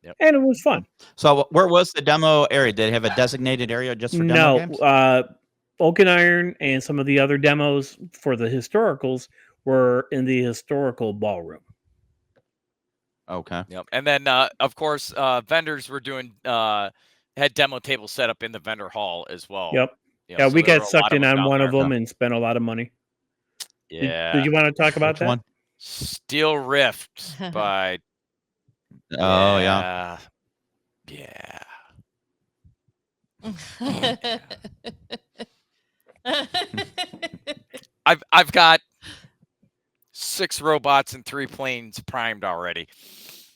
Yep. And it was fun. So where was the demo area? Did they have a designated area just for demo games? Oak and Iron and some of the other demos for the historicals were in the historical ballroom. Okay. Yep. And then of course vendors were doing had demo tables set up in the vendor hall as well. Yep. So We there were got a sucked lot of in them on down one of there. them and spent a lot of money. Yeah. Did you want to talk about Which that? one? Steel Rift by Oh yeah. Yeah. I've got 6 robots and 3 planes primed already.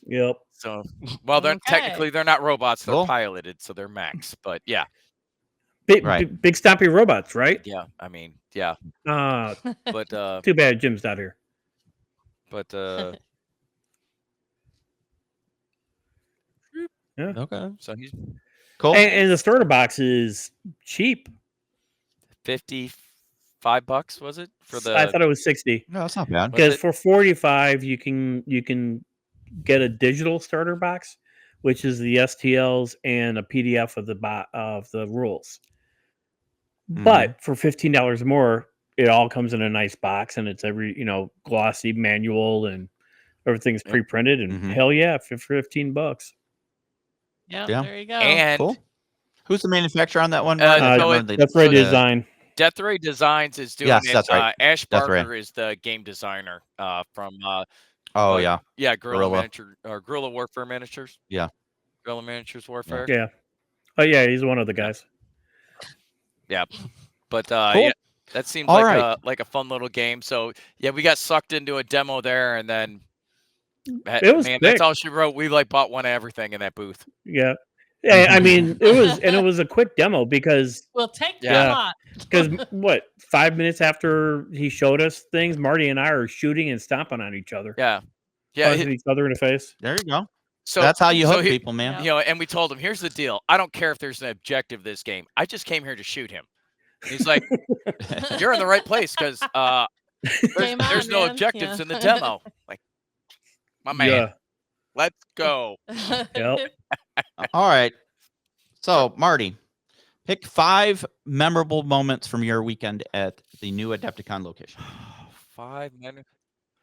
Yep. So well, they're Okay. technically they're not robots, they're Cool. piloted, so they're mechs. But yeah. Big, Right. big stompy robots, right? Yeah. I mean, yeah. Uh, But too bad Jim's not here. Okay. So he's Cool. And the starter box is cheap. $55, was it? For I the thought it was 60. No, that's not bad. Was Because it? for 45 you can get a digital starter box, which is the STLs and a PDF of the rules. But for $15 more, it all comes in a nice box, and it's glossy manual, and everything's Yep. pre-printed, and Mhm. hell yeah, for $15. Yeah, Yeah. there you go. And Cool. Who's the manufacturer on that one? Uh, Mark? I so can't it- remember the- That's right, the- design. Death Ray Designs is doing Yes, it. that's right. Ash Death Ray. Barker is the game designer from Oh yeah. Guerrilla Guerrilla. Guerrilla Warfare Miniatures. Yeah. Guerrilla Miniatures Warfare. Yeah. Oh yeah, he's one of the guys. But Cool. yeah, that seems All like right. like a fun little game. So yeah, we got sucked into a demo there, and then It was man, quick. that's all she wrote. We like bought one of everything in that booth. Yeah. I mean, it was a quick demo because We'll take the Yeah. lot. what 5 minutes after he showed us things, Marty and I are shooting and stomping on each other, Yeah. punching each other in the face. There you go. So That's how you so hook he- people, man. And we told him, here's the deal. I don't care if there's an objective this game. I just came here to shoot him. He's like, you're in the right place because Game on, there's no man. objectives Yeah. in the demo. Like, my man, Yeah. let's go. Yep. All right. So, Marty, pick 5 memorable moments from your weekend at the new Adepticon location. 5 minutes.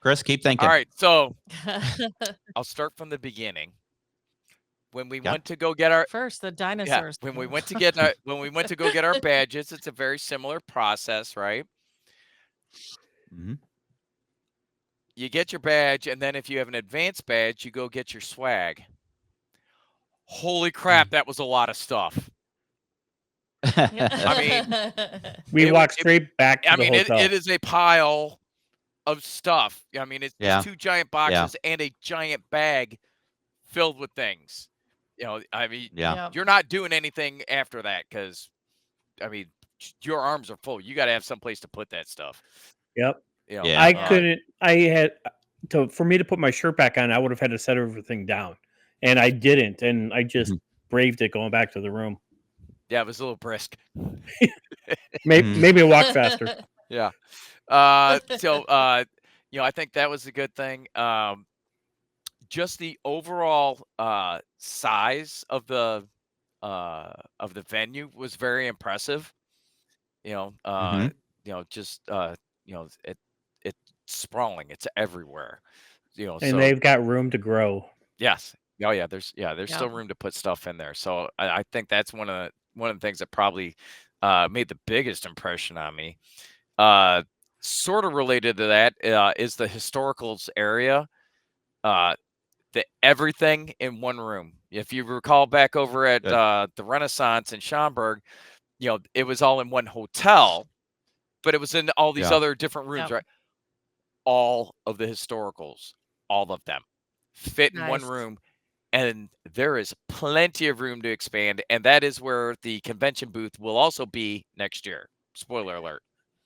Chris, keep thinking. All right, so I'll start from the beginning. When we Yeah. went to go get our First, the dinosaurs. when we went to get our, when we went to go get our badges, it's a very similar process, right? Mhm. You get your badge, and then if you have an advanced badge, you go get your swag. Holy crap, that was a lot of stuff. We It- walked it- straight back to I the mean, hotel. it is a pile of stuff. I mean, it's Yeah. 2 giant boxes and a giant bag filled with things. I mean, Yeah. you're not doing anything after that because, I mean, your arms are full. You got to have some place to put that stuff. Yep. Yeah. I couldn't. I had for me to put my shirt back on. I would have had to set everything down, and I didn't. And I just braved it going back to the room. Yeah, it was a little brisk. Maybe walk faster. Yeah. So I think that was a good thing. Just the overall size of the venue was very impressive. Mhm. Just it's sprawling. It's everywhere. And So they've got room to grow. yes. Oh yeah, there's still Yep. room to put stuff in there. So I think that's one of the things that probably made the biggest impression on me. Sort of related to that is the historicals area. The everything in one room. If you recall back over at Good. the Renaissance in Schaumburg, it was all in one hotel, but it was in all these Yeah. other different rooms, Yep. right? All of the historicals, all of them fit in one Nice. room, and there is plenty of room to expand, and that is where the convention booth will also be next year. Spoiler alert.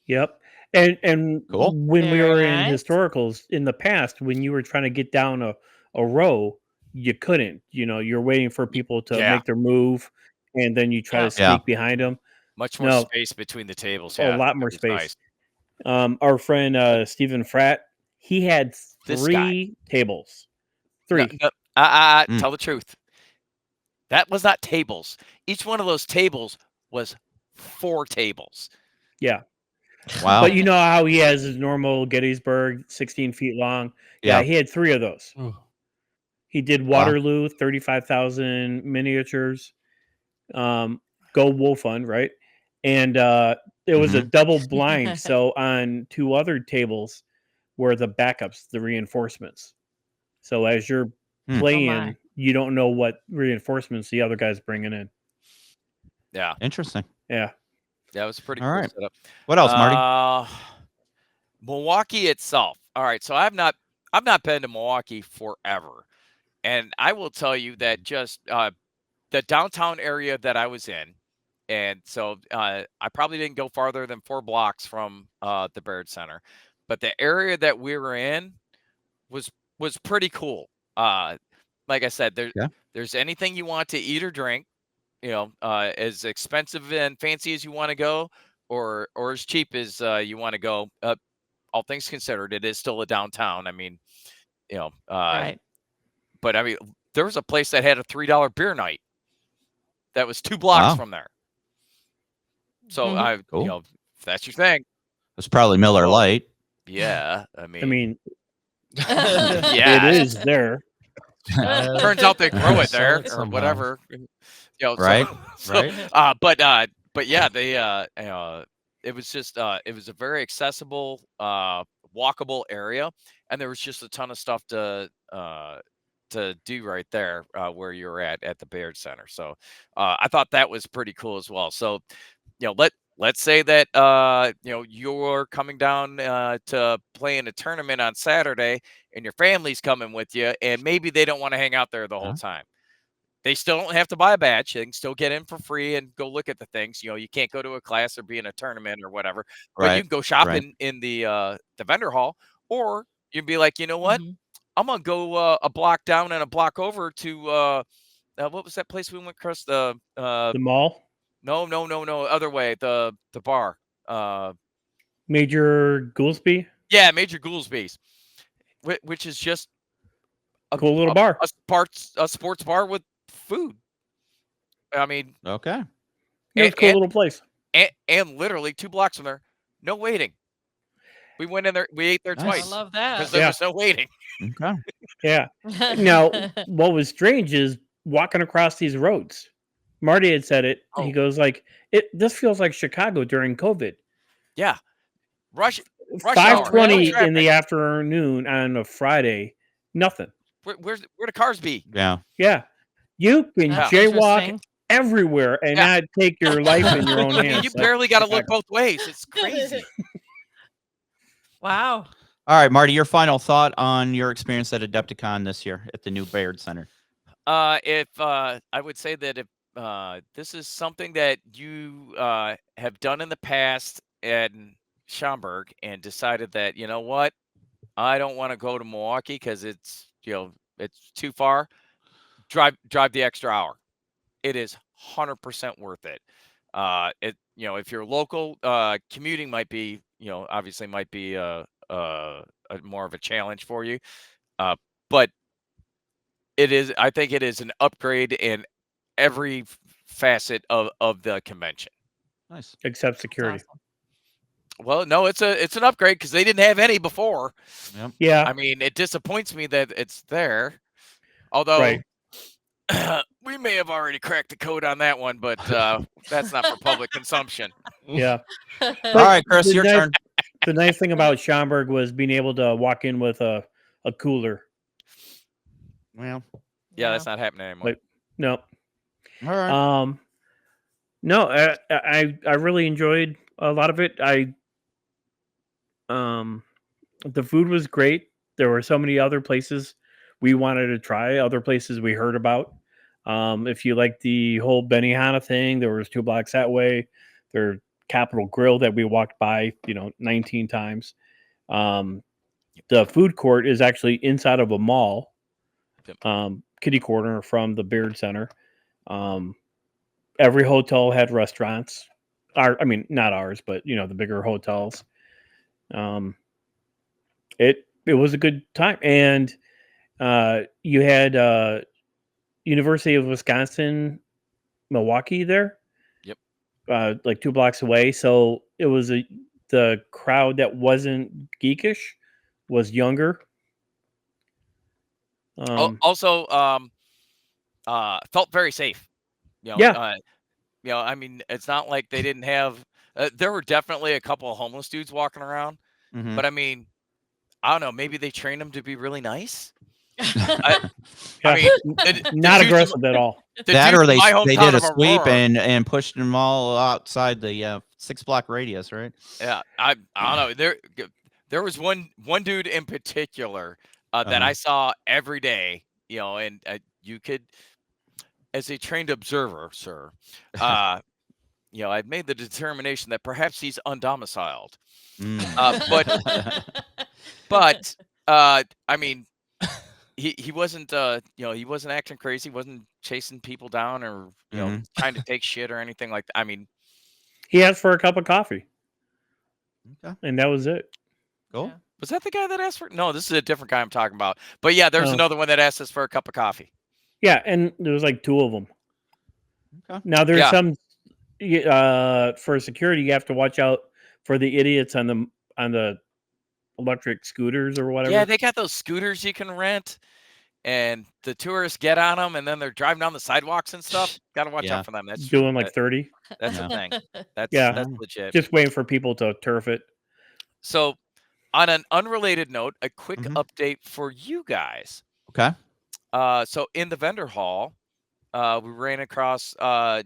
Yep. And Cool. when we Very were in nice. historicals in the past, when you were trying to get down a row, you couldn't. You're waiting for people to Yeah. make their move, and then you try to Yep. Yeah. sneak behind them. Much more No, space between the tables. a Yeah, lot it more was space. nice. Our friend Stephen Fratt, he had This guy. 3 tables. No, 3. no, Mm. tell the truth. That was not tables. Each one of those tables was 4 tables. Yeah. Wow. But you know how he has his normal Gettysburg, 16 feet long? Yeah, Yeah. he had 3 of those. Ooh. He did Waterloo, 35,000 miniatures. Go Wolf Fund, right? And it was a Mhm. double blind. So on 2 other tables were the backups, the reinforcements. So as you're Hmm. Oh playing, my. you don't know what reinforcements the other guy's bringing in. Yeah, Interesting. Yeah. that was a pretty All cool right. setup. What else, Marty? Milwaukee itself. All right, so I've not been to Milwaukee forever, and I will tell you that just the downtown area that I was in, and so I probably didn't go farther than 4 blocks from the Baird Center, but the area that we were in was pretty cool. Like I said, Yeah. there's anything you want to eat or drink, as expensive and fancy as you want to go, or as cheap as you want to go. All things considered, it is still a downtown. I mean, Right. but I mean, there was a place that had a $3 beer night that was 2 blocks Wow. from there. So Mhm. Cool. if that's your thing, It's probably Miller Oh. Lite. yeah. I I mean, mean, yeah. it is there. Turns out they grow it Sell there it or somehow. whatever. Right. Right. But yeah, they it was just it was a very accessible walkable area, and there was just a ton of stuff to do right there where you were at the Baird Center. So I thought that was pretty cool as well. So let's say that you're coming down to play in a tournament on Saturday, and your family's coming with you, and maybe they don't want to hang out there the whole time. They still don't have to buy a badge. They can still get in for free and go look at the things. You can't go to a class or be in a tournament or whatever, but you Right. can go shop Right. in the vendor hall, or you'd be like, you know what? Mhm. I'm gonna go a block down and a block over to what was that place we went across the The mall, no other way, the bar. Major Goolsby, Yeah, Major Goolsby's, which is just cool little bar. a sports bar with food. I mean, Okay. It was a cool little place. and literally 2 blocks from there, no waiting. We went in there, we ate there Nice. I twice love because that. there Yeah. was no waiting. Okay. Yeah. Now, what was strange is walking across these roads. Marty had said it. He Oh. goes like, "This feels like Chicago during COVID." Yeah, rush hour, 5:20 no in the traffic. afternoon on a Friday, nothing. Where the cars be? Yeah. Yeah, you can That's jaywalk interesting. everywhere and Yeah. not take your life in your own I mean, hands. you like barely got to look Chicago. both ways. It's crazy. Wow. All right, Marty, your final thought on your experience at Adepticon this year at the new Baird Center. If I would say that if this is something that you have done in the past in Schaumburg and decided that, you know what, I don't want to go to Milwaukee because it's it's too far, drive the extra hour. It is 100% worth it. If you're local, commuting might be, obviously might be a more of a challenge for you. But I think it is an upgrade in every facet of the convention. Nice. except That's security. awesome. Well, no, it's an upgrade because they didn't have any before. Yep. Yeah, I mean, it disappoints me that it's there. Although right. we may have already cracked the code on that one, but that's not for public consumption. Yeah. All right, Chris, the your nice, turn. The nice thing about Schaumburg was being able to walk in with a cooler. Well, Yeah, that's not happening anymore. Like, no. all right. No, I really enjoyed a lot of it. The food was great. There were so many other places we wanted to try, other places we heard about. If you like the whole Benihana thing, there was 2 blocks that way. Their Capitol Grill that we walked by, 19 times. The food court is actually inside of a mall, kitty corner from the Beard Center. Every hotel had restaurants. Not ours, but the bigger hotels. It was a good time, and you had University of Wisconsin Milwaukee there. Yep. Like 2 blocks away. So it was the crowd that wasn't geekish was younger. Also, felt very safe. Yeah. I mean, it's not like they didn't have. There were definitely a couple of homeless dudes walking around, Mhm. but I mean, I don't know. Maybe they trained them to be really nice. Yeah. I mean, Not dudes in aggressive at all. That or my they hometown did a of sweep Aurora. and pushed them all outside the 6-block radius, right? Yeah, I don't know. There was one dude in particular that I saw every day. And you could, as a trained observer, sir, I've made the determination that perhaps he's undomiciled. But I mean, he wasn't he wasn't acting crazy, wasn't chasing people down or trying to take shit or anything like that. I mean, He asked for a cup of coffee, Okay. and that was it. Cool. Yeah. was that the guy that asked for? No, this is a different guy I'm talking about. But yeah, there's Oh. another one that asked us for a cup of coffee. Yeah, and there was like 2 of them. Okay. Now there's Yeah. some for security. You have to watch out for the idiots on the electric scooters or whatever. Yeah, they got those scooters you can rent, and the tourists get on them, and then they're driving down the sidewalks and stuff. Got to watch Yeah. out for them. That's true. doing like 30. That's Yeah. a thing. That's Yeah. legit. Just waiting for people to turf it. So, on an unrelated note, a quick Mhm. update for you guys. Okay. So in the vendor hall, we ran across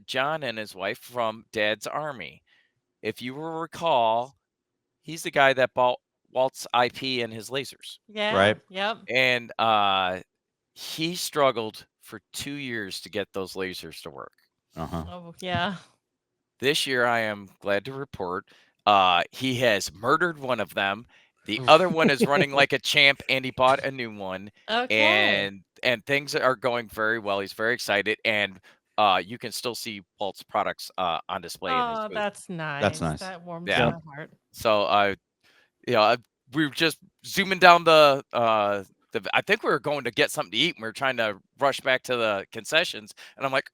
John and his wife from Dad's Army. If you will recall, he's the guy that bought Walt's IP and his lasers. Yeah. Right. Yep. And he struggled for 2 years to get those lasers to work. Uh-huh. Oh yeah. This year, I am glad to report he has murdered one of them. The Oof. other one is running like a champ, and he bought a new one. Okay. And things are going very well. He's very excited, and you can still see Walt's products on display in his Oh, booth. that's nice. That's nice. That warms Yeah. my heart. So we were just zooming down the. I think we were going to get something to eat, and we were trying to rush back to the concessions, and I'm like,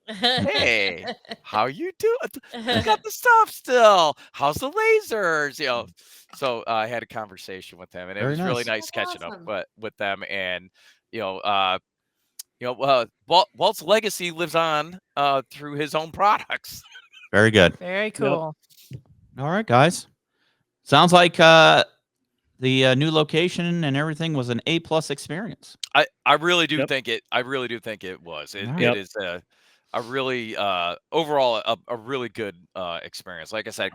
"Hey, how you doing? We got the stuff still. How's the lasers?" So I had a conversation with him, and it Very was really nice. nice That's catching awesome. up with them. And Walt's legacy lives on through his own products. Very good. Very cool. All right, guys. Sounds like the new location and everything was an A+ experience. I really do Yep. think it. I really do think it was. It, All right. it Yep. is a really overall a really good experience. Like I said,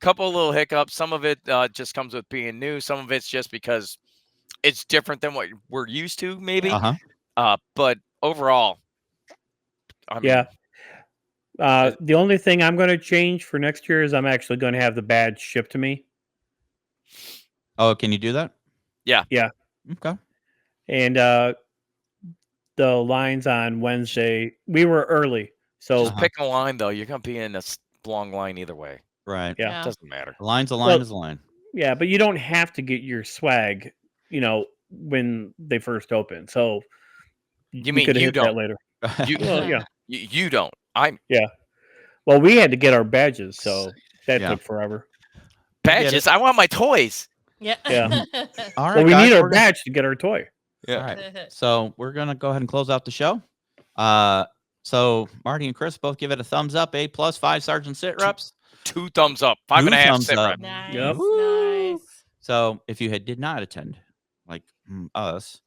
couple of little hiccups. Some of it just comes with being new. Some of it's just because it's different than what we're used to, maybe. Uh-huh. But overall, I mean, Yeah. The only thing I'm going to change for next year is I'm actually going to have the badge shipped to me. Oh, can you do that? Yeah. Yeah. Okay. And the lines on Wednesday, we were early. So Just pick a line though. You're gonna be in a long line either way. Right. Yeah. It doesn't matter. A line's a line Well- is a line. yeah, but you don't have to get your swag, when they first open. So You we mean could you hit that don't? later. You, Well, yeah. you don't. I'm Well, we had to get our badges, so that Yeah. took forever. get badges. I want my toys. Yeah. Yeah. All right, Well, we guys, need our we're gonna- badge to get our toy. All right. So we're gonna go ahead and close out the show. So Marty and Chris both give it a thumbs up. A+ 5 sergeant sit reps. 2 thumbs up. 5.5 thumbs sit up. rep. Nice. Yep. Nice. So if you did not attend, like us,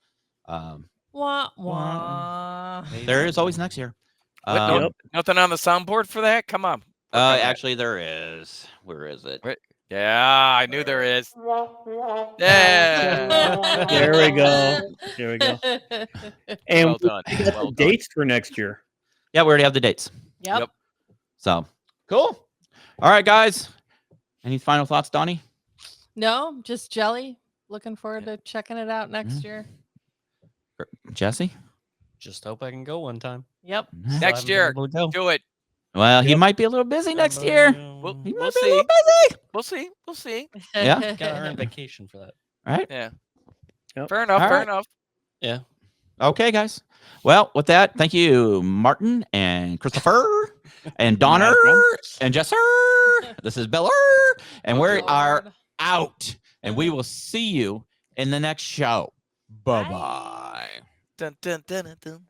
Wah, wah. there is always next year. What, no- Yep. Nothing on the soundboard for that? Come on. Work on that. Actually, there is. Where is it? Yeah, I knew there is. Yeah. There we go. There we go. And Well done. we got Well the done. dates for next year. Yeah, we already have the dates. Yep. Yep. So cool. All right, guys. Any final thoughts, Donnie? No, just jelly. Looking forward to checking it out next year. Jesse? Just hope I can go one time. Yep. So I Next haven't been year. able to go. Do it. Well, he Yep. might be a little busy next year. We'll, He we'll might be a see. little busy. We'll see. We'll see. Yeah. Gotta earn vacation for that. All right. Yeah. Yep. Fair enough. All Fair right. enough. Yeah. Okay, guys. Well, with that, thank you, Martin and Christopher and Donner and Jesser. This is Biller, and Oh, we are Lord. out. And we will see you in the next show. Bye-bye. Dun, dun, dun, dun, dun.